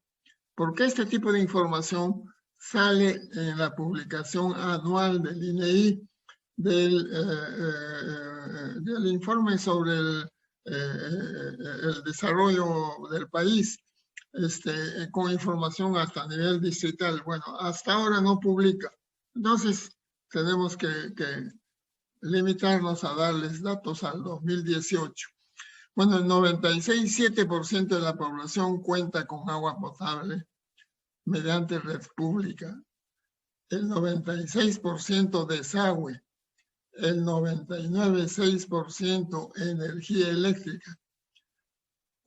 porque este tipo de información sale en la publicación anual del INEI del informe sobre el desarrollo del país, con información hasta nivel distrital. Bueno, hasta ahora no publica. Entonces, tenemos que limitarnos a darles datos al 2018. Bueno, el 96.7% de la población cuenta con agua potable mediante red pública. El 96% desagüe. El 99.6% energía eléctrica.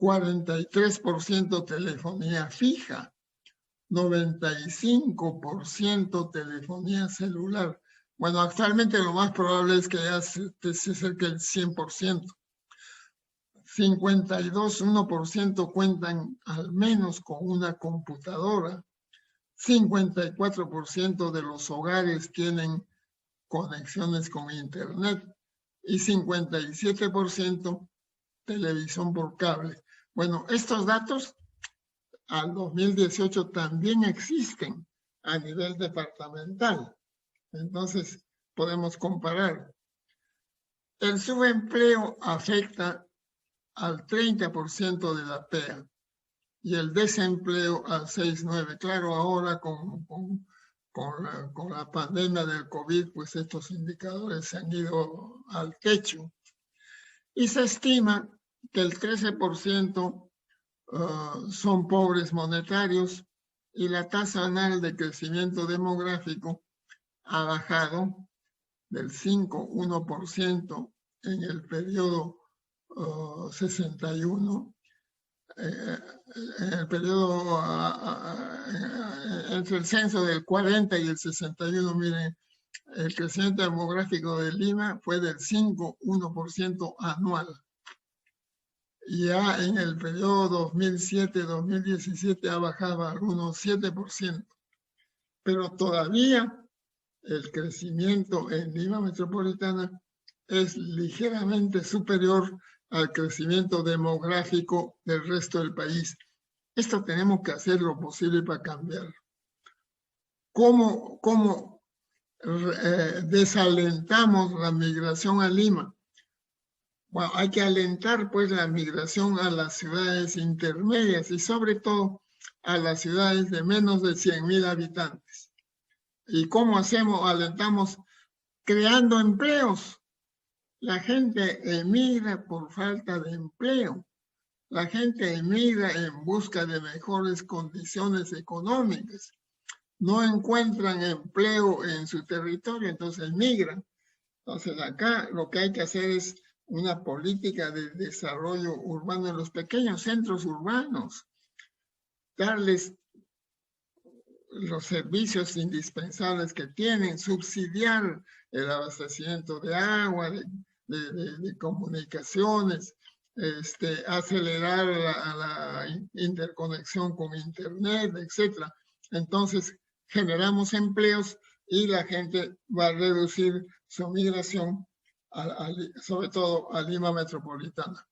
43% telefonía fija, 95% telefonía celular. Bueno, actualmente lo más probable es que ya se acerque el 100%. 1% cuentan al menos con una computadora. 54% de los hogares tienen conexiones con internet y 57% televisión por cable. Bueno, estos datos al 2018 también existen a nivel departamental. Entonces, podemos comparar. El subempleo afecta al 30% de la PEA y el desempleo al 6,9%. Claro, ahora con la pandemia del COVID, pues estos indicadores se han ido al techo. Y se estima que el 13% son pobres monetarios y la tasa anual de crecimiento demográfico ha bajado del 5,1% en el periodo 61, en el periodo entre el censo del 40 y el 61, miren, el crecimiento demográfico de Lima fue del 5,1% anual. Ya en el periodo 2007-2017 ha bajado al 1,7%, pero todavía el crecimiento en Lima metropolitana es ligeramente superior al crecimiento demográfico del resto del país. Esto tenemos que hacer lo posible para cambiar. ¿Cómo desalentamos la migración a Lima? Bueno, hay que alentar pues la migración a las ciudades intermedias y sobre todo a las ciudades de menos de 100,000 habitantes. ¿Y cómo alentamos? Creando empleos. La gente emigra por falta de empleo. La gente emigra en busca de mejores condiciones económicas. No encuentran empleo en su territorio, entonces migran. Entonces acá lo que hay que hacer es una política de desarrollo urbano en los pequeños centros urbanos, darles los servicios indispensables que tienen, subsidiar el abastecimiento de agua, de comunicaciones, acelerar la interconexión con internet, etc. Entonces generamos empleos y la gente va a reducir su migración, sobre todo a Lima metropolitana.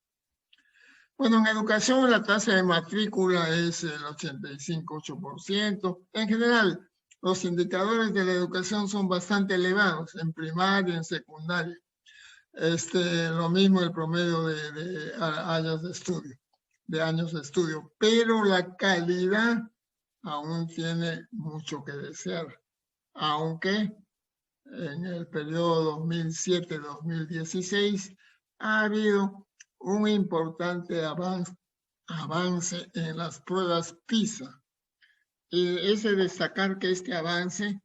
Bueno, en educación la tasa de matrícula es el 85,8%. En general, los indicadores de la educación son bastante elevados en primaria, en secundaria. Lo mismo el promedio de años de estudio, pero la calidad aún tiene mucho que desear, aunque en el periodo 2007-2016 ha habido un importante avance en las pruebas PISA. Y es de destacar que este avance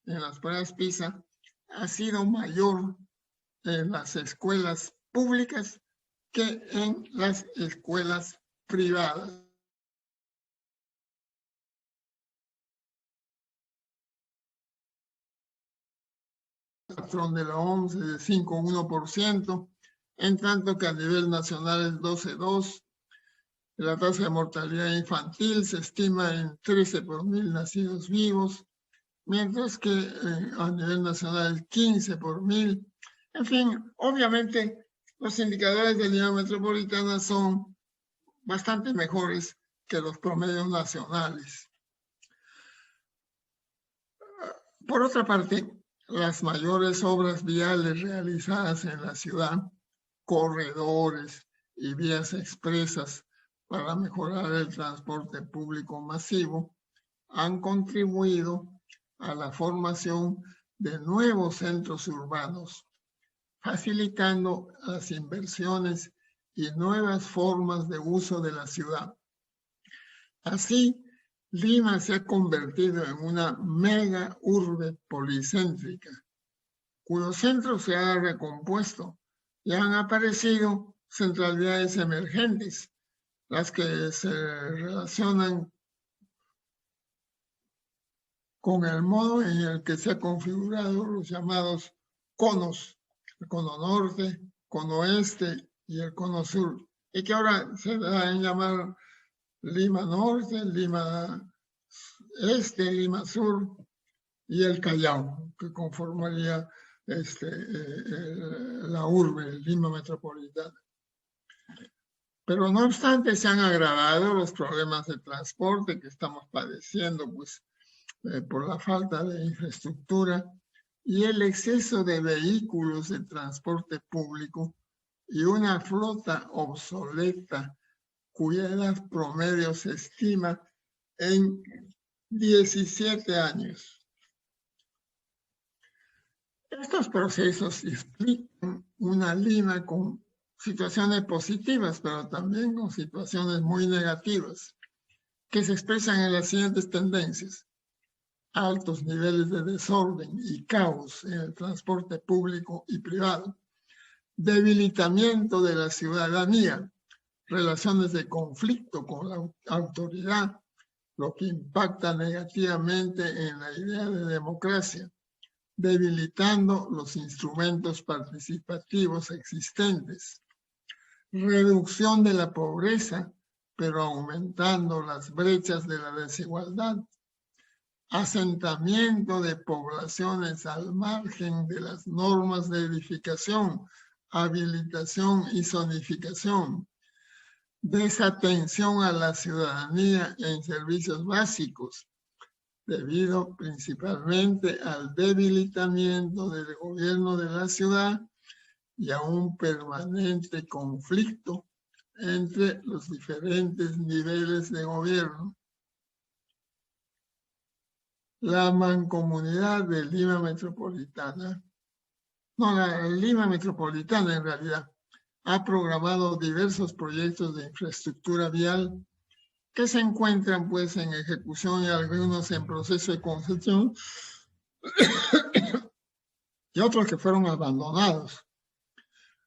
en las pruebas PISA ha sido mayor en las escuelas públicas que en las escuelas privadas. Patrón de la OMS es de 5,1%, en tanto que a nivel nacional es 12,2%. La tasa de mortalidad infantil se estima en 13 por 1,000 nacidos vivos, mientras que a nivel nacional es 15 por 1,000. En fin, obviamente los indicadores de Lima metropolitana son bastante mejores que los promedios nacionales. Por otra parte, las mayores obras viales realizadas en la ciudad, corredores y vías expresas para mejorar el transporte público masivo, han contribuido a la formación de nuevos centros urbanos, facilitando las inversiones y nuevas formas de uso de la ciudad. Así, Lima se ha convertido en una mega urbe policéntrica, cuyo centro se ha recompuesto y han aparecido centralidades emergentes, las que se relacionan con el modo en el que se han configurado los llamados conos, el cono norte, cono este y el cono sur, y que ahora se da en llamar Lima Norte, Lima Este, Lima Sur y el Callao, que conformaría la urbe, Lima metropolitana. Pero no obstante, se han agravado los problemas de transporte que estamos padeciendo, pues, por la falta de infraestructura y el exceso de vehículos de transporte público y una flota obsoleta cuya edad promedio se estima en 17 años. Estos procesos explican una Lima con situaciones positivas, pero también con situaciones muy negativas, que se expresan en las siguientes tendencias: altos niveles de desorden y caos en el transporte público y privado, debilitamiento de la ciudadanía, relaciones de conflicto con la autoridad, lo que impacta negativamente en la idea de democracia, debilitando los instrumentos participativos existentes, reducción de la pobreza, pero aumentando las brechas de la desigualdad, asentamiento de poblaciones al margen de las normas de edificación, habilitación y zonificación, desatención a la ciudadanía en servicios básicos, debido principalmente al debilitamiento del gobierno de la ciudad y a un permanente conflicto entre los diferentes niveles de gobierno. La mancomunidad de Lima Metropolitana, la Lima Metropolitana en realidad, ha programado diversos proyectos de infraestructura vial que se encuentran pues en ejecución y algunos en proceso de concesión y otros que fueron abandonados.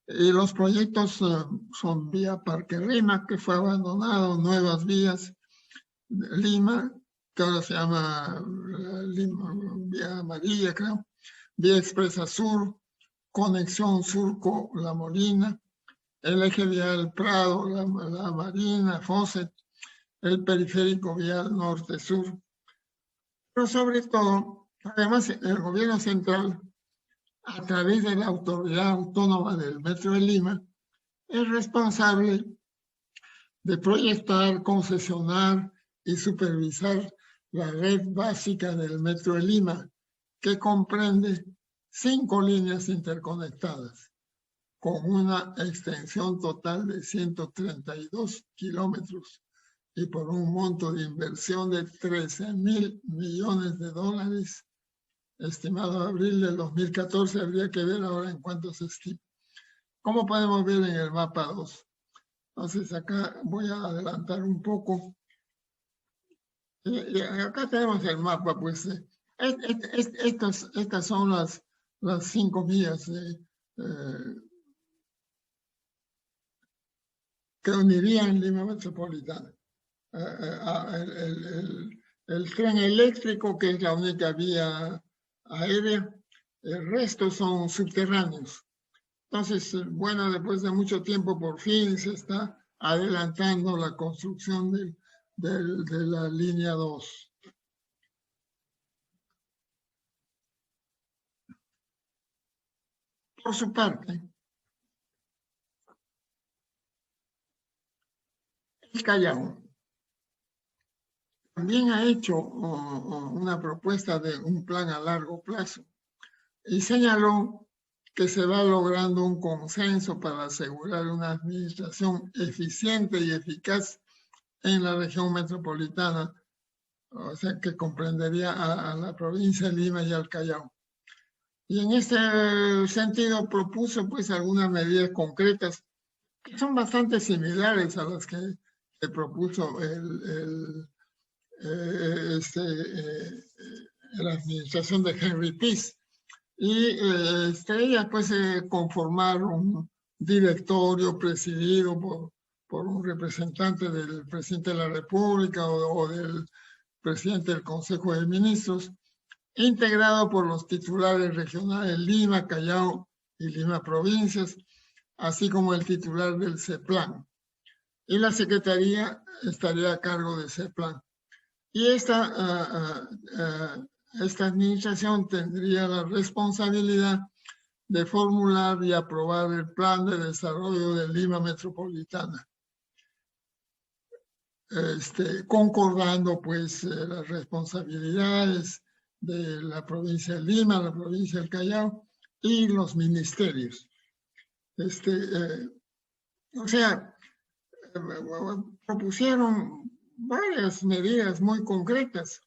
Y los proyectos son Vía Parque Lima, que fue abandonado, Nuevas Vías Lima, que ahora se llama Lima, Vía Amarilla, creo, Vía Expresa Sur, Conexión Surco-La Molina, el eje vial Prado, la Marina, Fawcett, el periférico vial norte-sur. Pero sobre todo, además, el gobierno central, a través de la Autoridad Autónoma del Metro de Lima, es responsable de proyectar, concesionar y supervisar la red básica del Metro de Lima, que comprende 5 líneas interconectadas, con una extensión total de 132 kilómetros y por un monto de inversión de 13.000 millones de dólares, estimado a abril del 2014, habría que ver ahora en cuánto se estima. Como podemos ver en el mapa 2. Entonces acá voy a adelantar un poco. Y acá tenemos el mapa, pues. Estas son las 5 vías que unirían Lima Metropolitana. El tren eléctrico, que es la única vía aérea, el resto son subterráneos. Entonces, bueno, después de mucho tiempo, por fin se está adelantando la construcción de la línea 2. Por su parte, el Callao también ha hecho una propuesta de un plan a largo plazo y señaló que se va logrando un consenso para asegurar una administración eficiente y eficaz en la región metropolitana, o sea, que comprendería a la provincia de Lima y al Callao. Y en este sentido propuso pues algunas medidas concretas que son bastante similares a las que propuso la administración de Henry Pease. Y ella pues conformar un directorio presidido por un representante del presidente de la República o del presidente del Consejo de Ministros, integrado por los titulares regionales Lima, Callao y Lima Provincias, así como el titular del CEPLAN. Y la Secretaría estaría a cargo de CEPLAN. Y esta administración tendría la responsabilidad de formular y aprobar el plan de desarrollo de Lima Metropolitana, concordando pues las responsabilidades de la provincia de Lima, la provincia del Callao y los ministerios. O sea, propusieron varias medidas muy concretas,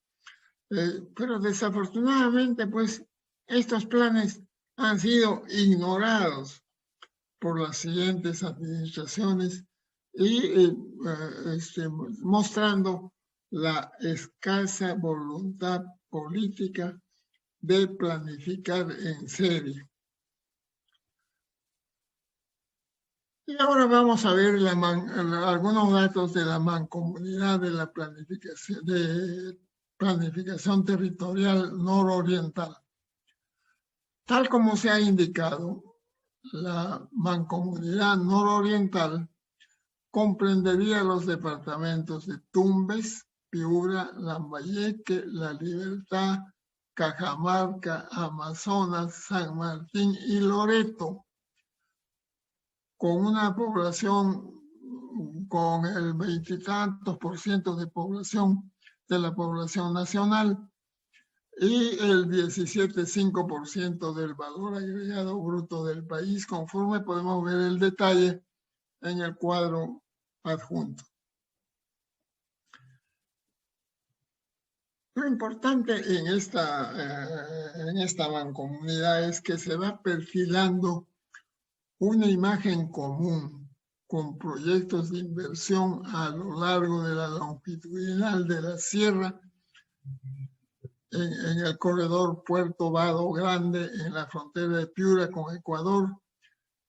pero desafortunadamente pues estos planes han sido ignorados por las siguientes administraciones y mostrando la escasa voluntad política de planificar en serio. Y ahora vamos a ver algunos datos de la mancomunidad de la planificación territorial nororiental. Tal como se ha indicado, la mancomunidad nororiental comprendería los departamentos de Tumbes, Piura, Lambayeque, La Libertad, Cajamarca, Amazonas, San Martín y Loreto, con una población con el 20 y tantos % de población de la población nacional y el 17,5% del valor agregado bruto del país, conforme podemos ver el detalle en el cuadro adjunto. Lo importante en esta mancomunidad es que se va perfilando una imagen común con proyectos de inversión a lo largo de la longitudinal de la sierra, en el corredor Puerto Vado Grande, en la frontera de Piura con Ecuador,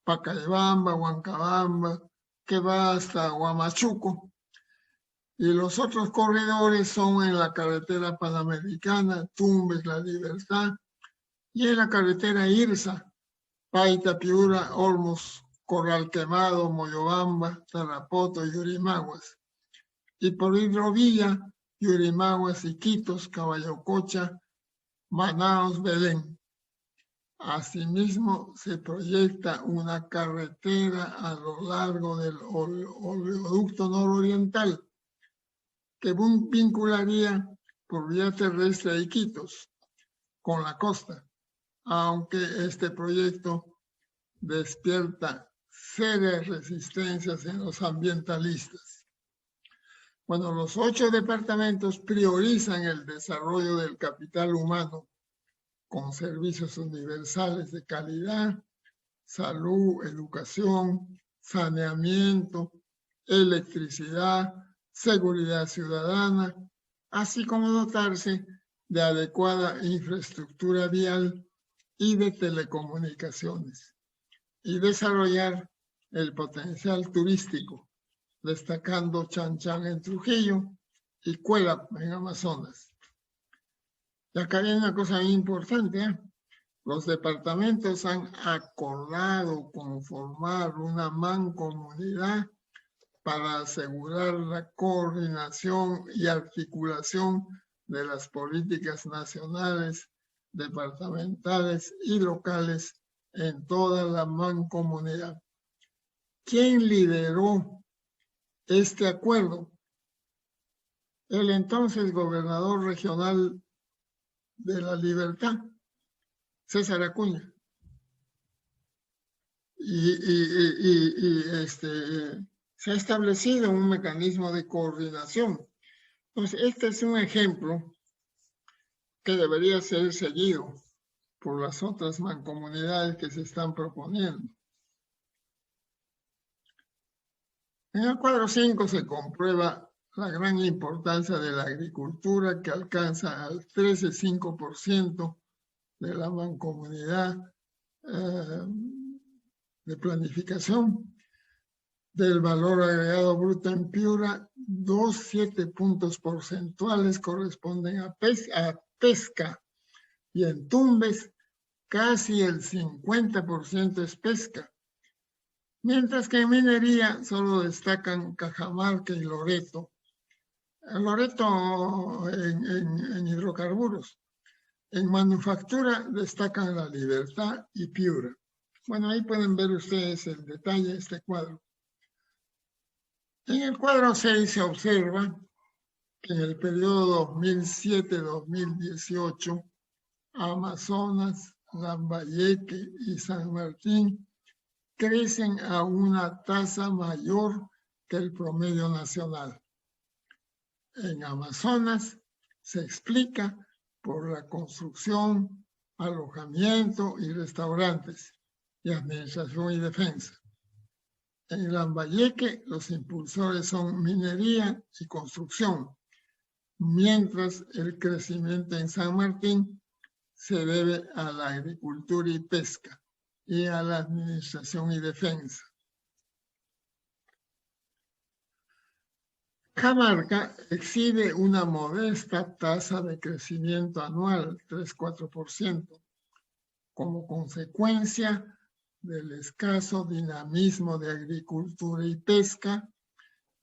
Pacayabamba, Huancabamba, que va hasta Huamachuco. Y los otros corredores son en la carretera panamericana, Tumbes, La Libertad, y en la carretera IRSA, Paita, Piura, Olmos, Corral Quemado, Moyobamba, Tarapoto y Yurimaguas. Y por hidrovía, Yurimaguas, Iquitos, Caballococha, Manaos, Belén. Asimismo, se proyecta una carretera a lo largo del oleoducto nororiental que vincularía por vía terrestre a Iquitos con la costa, aunque este proyecto despierta serias resistencias en los ambientalistas. Bueno, los 8 departamentos priorizan el desarrollo del capital humano con servicios universales de calidad, salud, educación, saneamiento, electricidad, seguridad ciudadana, así como dotarse de adecuada infraestructura vial y de telecomunicaciones, y desarrollar el potencial turístico, destacando Chanchan en Trujillo y Cuelap en Amazonas. Y acá hay una cosa muy importante, ¿eh? Los departamentos han acordado conformar una mancomunidad para asegurar la coordinación y articulación de las políticas nacionales, departamentales y locales en toda la mancomunidad. ¿Quién lideró este acuerdo? El entonces gobernador regional de La Libertad, César Acuña. Se ha establecido un mecanismo de coordinación. Entonces, este es un ejemplo que debería ser seguido por las otras mancomunidades que se están proponiendo. En el cuadro 5 se comprueba la gran importancia de la agricultura, que alcanza al 13,5% de la mancomunidad de planificación. del valor agregado bruto en Piura, 2,7 puntos porcentuales corresponden a pesca, y en Tumbes casi el 50% es pesca, mientras que en minería solo destacan Cajamarca y Loreto. Loreto en hidrocarburos. En manufactura destacan La Libertad y Piura. Bueno, ahí pueden ver ustedes el detalle de este cuadro. En el cuadro 6 se observa que en el periodo 2007-2018, Amazonas, Lambayeque y San Martín crecen a una tasa mayor que el promedio nacional. En Amazonas se explica por la construcción, alojamiento y restaurantes, y administración y defensa. En Lambayeque los impulsores son minería y construcción, mientras el crecimiento en San Martín se debe a la agricultura y pesca y a la administración y defensa. Cajamarca exhibe una modesta tasa de crecimiento anual, 3,4%, como consecuencia del escaso dinamismo de agricultura y pesca.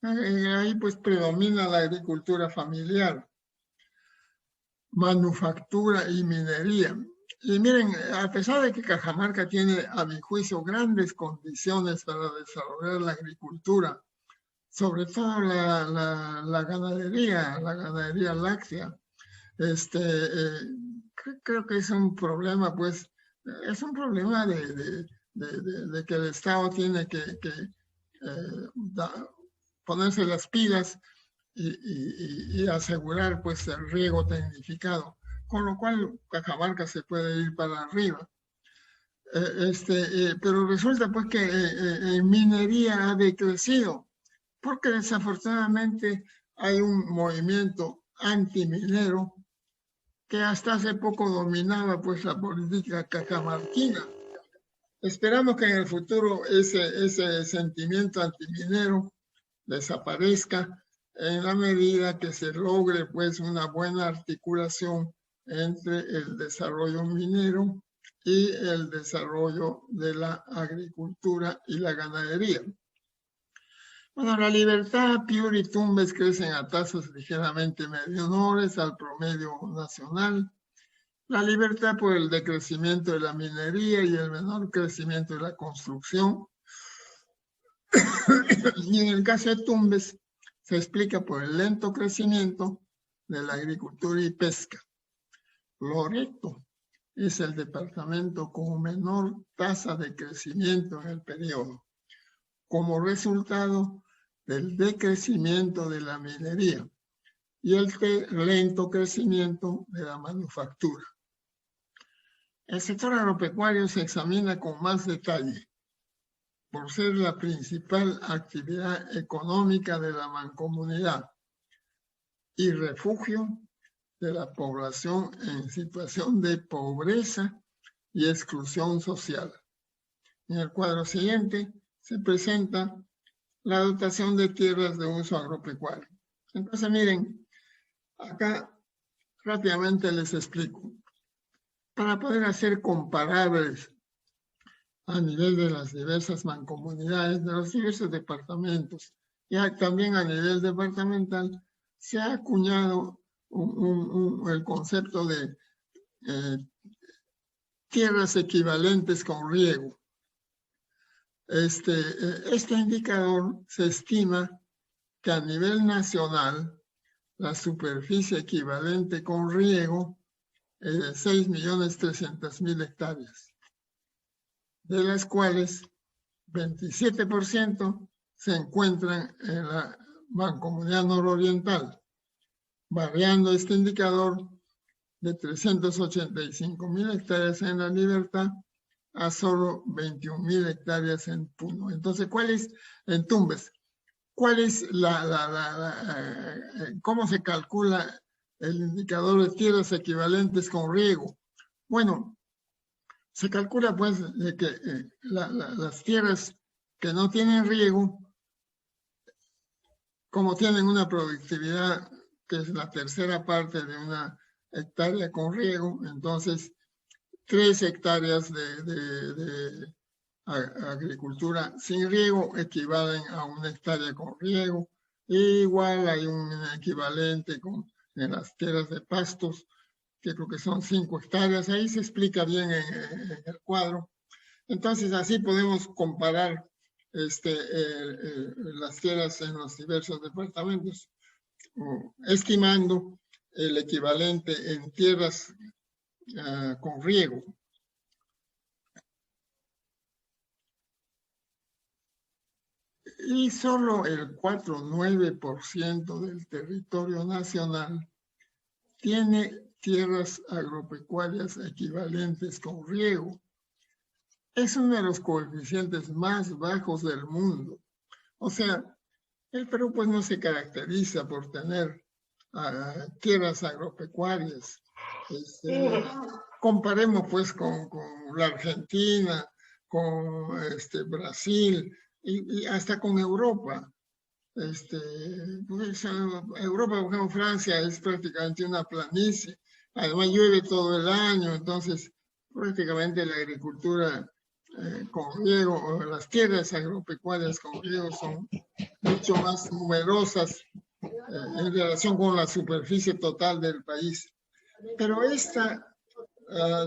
Ahí pues predomina la agricultura familiar, manufactura y minería. Y miren, a pesar de que Cajamarca tiene, a mi juicio, grandes condiciones para desarrollar la agricultura, sobre todo la ganadería láctea, creo que es un problema, pues, es un problema de que el Estado tiene que ponerse las pilas y asegurar, pues, el riego tecnificado, con lo cual Cajamarca se puede ir para arriba. Pero resulta, pues, que en minería ha decrecido, porque desafortunadamente hay un movimiento antiminero que hasta hace poco dominaba, pues, la política cajamarquina. Esperamos que en el futuro ese sentimiento antiminero desaparezca en la medida que se logre, pues, una buena articulación entre el desarrollo minero y el desarrollo de la agricultura y la ganadería. Bueno, La Libertad, Piura y Tumbes crecen a tasas ligeramente menores al promedio nacional. La Libertad por el decrecimiento de la minería y el menor crecimiento de la construcción. Y en el caso de Tumbes se explica por el lento crecimiento de la agricultura y pesca. Loreto es el departamento con menor tasa de crecimiento en el periodo, como resultado del decrecimiento de la minería y el lento crecimiento de la manufactura. El sector agropecuario se examina con más detalle por ser la principal actividad económica de la mancomunidad y refugio de la población en situación de pobreza y exclusión social. En el cuadro siguiente se presenta la dotación de tierras de uso agropecuario. Entonces, miren, acá rápidamente les explico. Para poder hacer comparables a nivel de las diversas mancomunidades, de los diversos departamentos, y también a nivel departamental, se ha acuñado el concepto de tierras equivalentes con riego. Este indicador se estima que a nivel nacional la superficie equivalente con riego es de 6.300.000 hectáreas, de las cuales 27% se encuentran en la mancomunidad nororiental, variando este indicador de 385.000 hectáreas en La Libertad a solo 21.000 hectáreas en Puno. Entonces, ¿cuál es en Tumbes? ¿Cuál es cómo se calcula el indicador de tierras equivalentes con riego? Bueno, se calcula, pues, de que las tierras que no tienen riego como tienen una productividad que es la tercera parte de una hectárea con riego, entonces 3 hectáreas de agricultura sin riego equivalen a una hectárea con riego. E igual hay un equivalente en las tierras de pastos, que creo que son 5 hectáreas. Ahí se explica bien en el cuadro. Entonces, así podemos comparar las tierras en los diversos departamentos, estimando el equivalente en tierras con riego. Y solo el 4,9% del territorio nacional tiene tierras agropecuarias equivalentes con riego. Es uno de los coeficientes más bajos del mundo. O sea, el Perú pues no se caracteriza por tener tierras agropecuarias. Comparemos pues con la Argentina, con Brasil y hasta con Europa. Pues, Europa, por ejemplo, Francia es prácticamente una planicie. Además llueve todo el año, entonces prácticamente la agricultura con riego o las tierras agropecuarias con riego son mucho más numerosas en relación con la superficie total del país. Pero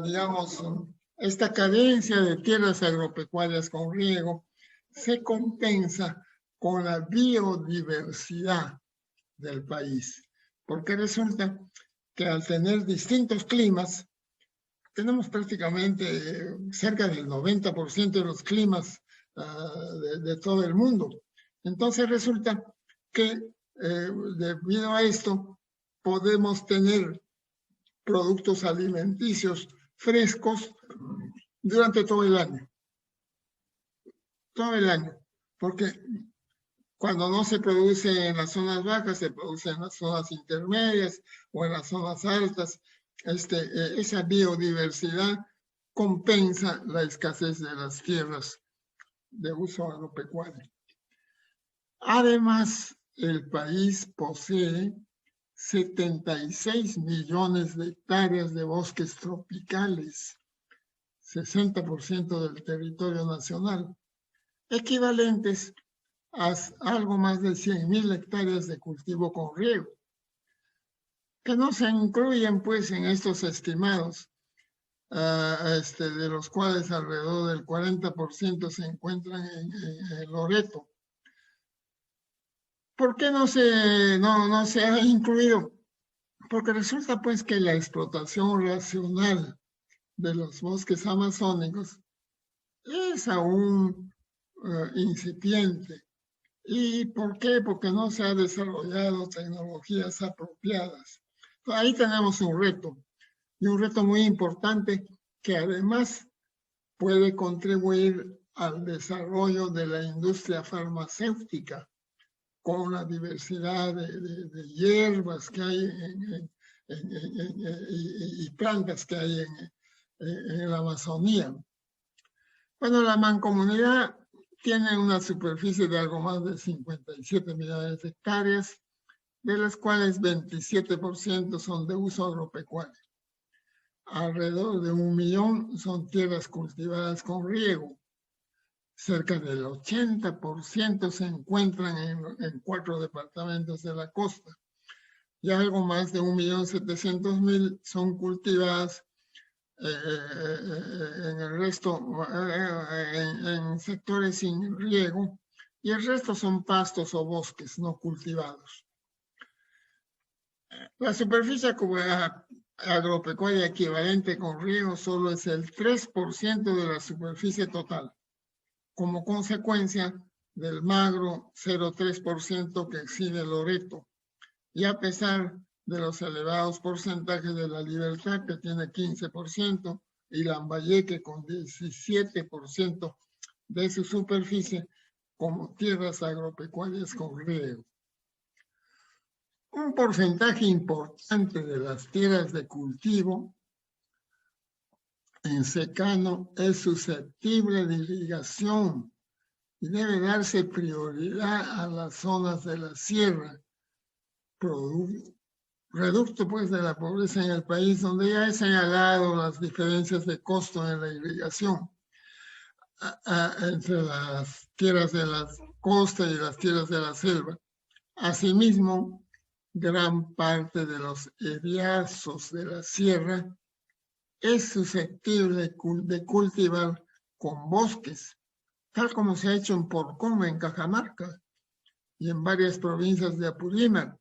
digamos, esta carencia de tierras agropecuarias con riego se compensa con la biodiversidad del país, porque resulta que al tener distintos climas, tenemos prácticamente cerca del 90% de los climas de todo el mundo. Entonces resulta que debido a esto podemos tener productos alimenticios frescos durante todo el año. Todo el año. Porque cuando no se produce en las zonas bajas, se produce en las zonas intermedias o en las zonas altas. Esa biodiversidad compensa la escasez de las tierras de uso agropecuario. Además, el país posee 76 millones de hectáreas de bosques tropicales, 60% del territorio nacional, equivalentes a algo más de 100,000 hectáreas de cultivo con riego, que no se incluyen pues en estos estimados, de los cuales alrededor del 40% se encuentran en Loreto. ¿Por qué no se ha incluido? Porque resulta pues que la explotación racional de los bosques amazónicos es aún incipiente. ¿Y por qué? Porque no se han desarrollado tecnologías apropiadas. Ahí tenemos un reto, y un reto muy importante que además puede contribuir al desarrollo de la industria farmacéutica con la diversidad de hierbas que hay y plantas que hay en la Amazonía. Bueno, la mancomunidad tiene una superficie de algo más de 57 millones de hectáreas, de las cuales 27% son de uso agropecuario. Alrededor de 1 millón son tierras cultivadas con riego. Cerca del 80% se encuentran en 4 departamentos de la costa. Y algo más de 1.700.000 son cultivadas en el resto, en sectores sin riego, y el resto son pastos o bosques no cultivados. La superficie agropecuaria equivalente con riego solo es el 3% de la superficie total, como consecuencia del magro 0,3% que exhibe Loreto, y a pesar de los elevados porcentajes de La Libertad, que tiene 15%, y Lambayeque con 17% de su superficie como tierras agropecuarias con riego. Un porcentaje importante de las tierras de cultivo en secano es susceptible de irrigación y debe darse prioridad a las zonas de la sierra, reducto pues de la pobreza en el país, donde ya he señalado las diferencias de costo en la irrigación entre las tierras de la costa y las tierras de la selva. Asimismo, gran parte de los eriazos de la sierra es susceptible de cultivar con bosques, tal como se ha hecho en Porcón, en Cajamarca, y en varias provincias de Apurímac,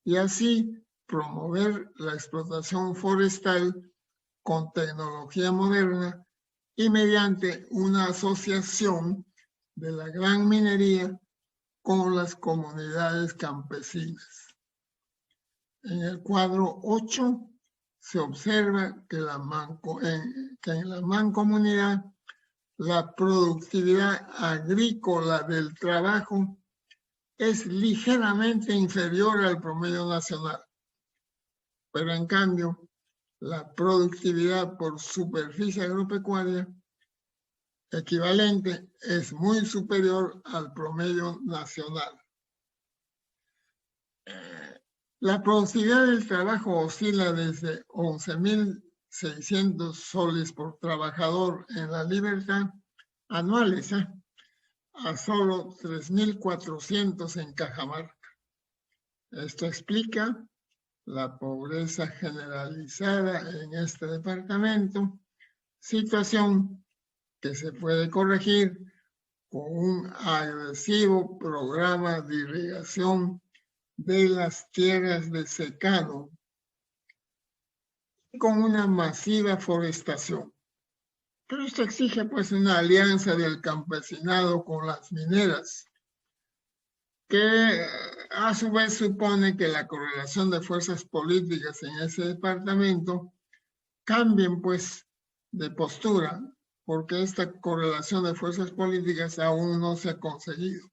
y así promover la explotación forestal con tecnología moderna y mediante una asociación de la gran minería con las comunidades campesinas. En el cuadro 8 se observa que en la mancomunidad la productividad agrícola del trabajo es ligeramente inferior al promedio nacional, pero en cambio la productividad por superficie agropecuaria equivalente es muy superior al promedio nacional. La productividad del trabajo oscila desde 11.600 soles por trabajador en la libertad anuales a solo 3.400 en Cajamarca. Esto explica la pobreza generalizada en este departamento, situación que se puede corregir con un agresivo programa de irrigación de las tierras de secano y con una masiva forestación. Pero esto exige pues una alianza del campesinado con las mineras, que a su vez supone que la correlación de fuerzas políticas en ese departamento cambien pues de postura, porque esta correlación de fuerzas políticas aún no se ha conseguido.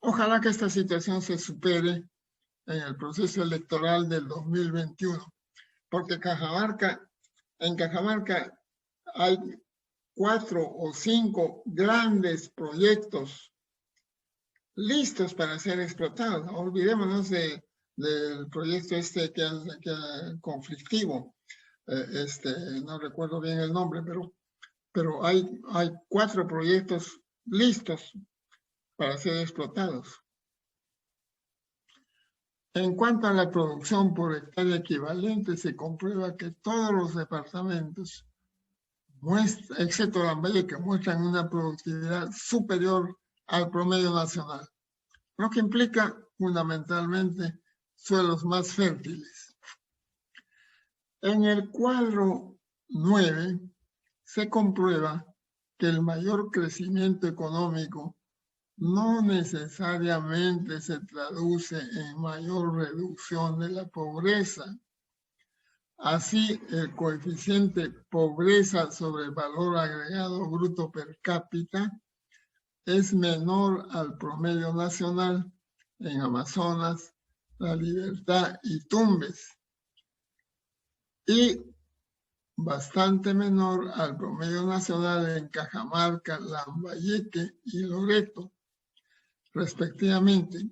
Ojalá que esta situación se supere en el proceso electoral del 2021, porque en Cajamarca hay 4 o 5 grandes proyectos listos para ser explotados. No olvidémonos del proyecto que es conflictivo. No recuerdo bien el nombre, pero hay 4 proyectos listos para ser explotados. En cuanto a la producción por hectárea equivalente, se comprueba que todos los departamentos, excepto Lambayeque, muestran una productividad superior al promedio nacional, lo que implica fundamentalmente suelos más fértiles. En el cuadro 9 se comprueba que el mayor crecimiento económico no necesariamente se traduce en mayor reducción de la pobreza. Así, el coeficiente pobreza sobre valor agregado bruto per cápita es menor al promedio nacional en Amazonas, La Libertad y Tumbes, y bastante menor al promedio nacional en Cajamarca, Lambayeque y Loreto, respectivamente,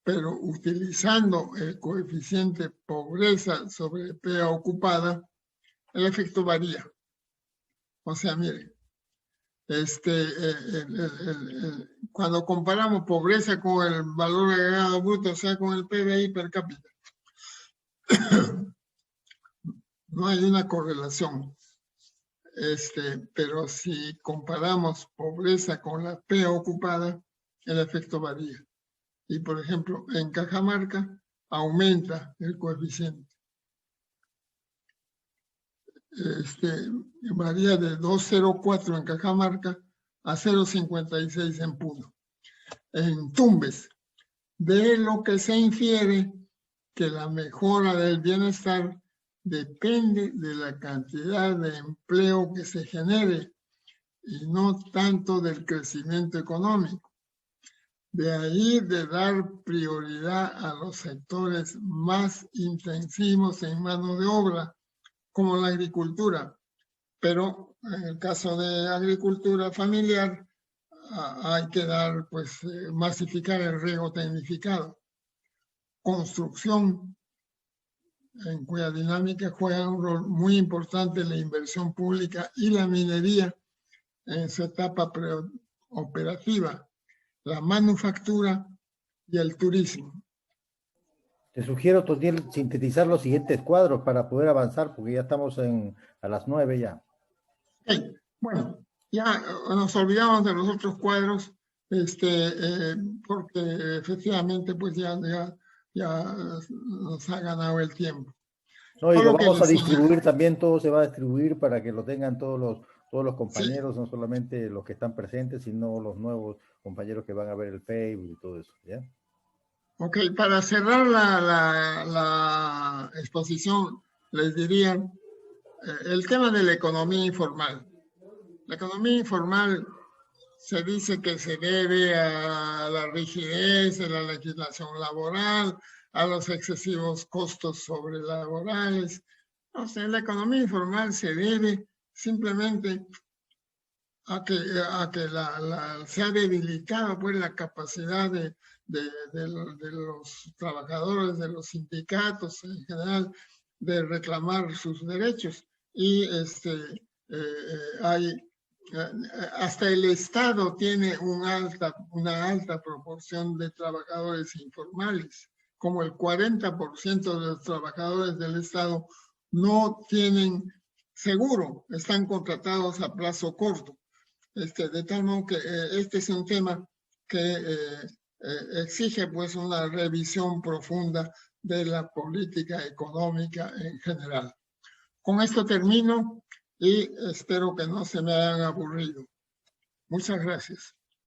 pero utilizando el coeficiente pobreza sobre PA ocupada, el efecto varía. O sea, miren, cuando comparamos pobreza con el valor agregado bruto, o sea, con el PBI per cápita, no hay una correlación. Pero si comparamos pobreza con la PA ocupada, el efecto varía. Y, por ejemplo, en Cajamarca aumenta el coeficiente. Varía de 2,04 en Cajamarca a 0,56 en Puno. En Tumbes, de lo que se infiere que la mejora del bienestar depende de la cantidad de empleo que se genere y no tanto del crecimiento económico. De ahí de dar prioridad a los sectores más intensivos en mano de obra, como la agricultura. Pero en el caso de agricultura familiar, hay que dar, pues, masificar el riego tecnificado. Construcción, en cuya dinámica juega un rol muy importante la inversión pública y la minería en su etapa preoperativa, la manufactura y el turismo. Te sugiero, Totiel, sintetizar los siguientes cuadros para poder avanzar, porque ya estamos a las 9 ya. Okay. Bueno, ya nos olvidamos de los otros cuadros, porque efectivamente pues ya nos ha ganado el tiempo. No, y Todo lo lo que vamos a les- distribuir también, todo se va a distribuir para que lo tengan todos los compañeros, no solamente los que están presentes, sino los nuevos compañeros que van a ver el Facebook y todo eso, ¿ya? Ok, para cerrar la exposición, les diría el tema de la economía informal. La economía informal se dice que se debe a la rigidez de la legislación laboral, a los excesivos costos sobrelaborales. O sea, la economía informal se debe simplemente a que se ha debilitado pues, la capacidad de los trabajadores, de los sindicatos en general, de reclamar sus derechos. Y hasta el Estado tiene una alta proporción de trabajadores informales, como el 40% de los trabajadores del Estado no tienen seguro, están contratados a plazo corto. De tal modo que este es un tema que exige pues una revisión profunda de la política económica en general. Con esto termino y espero que no se me hayan aburrido. Muchas gracias.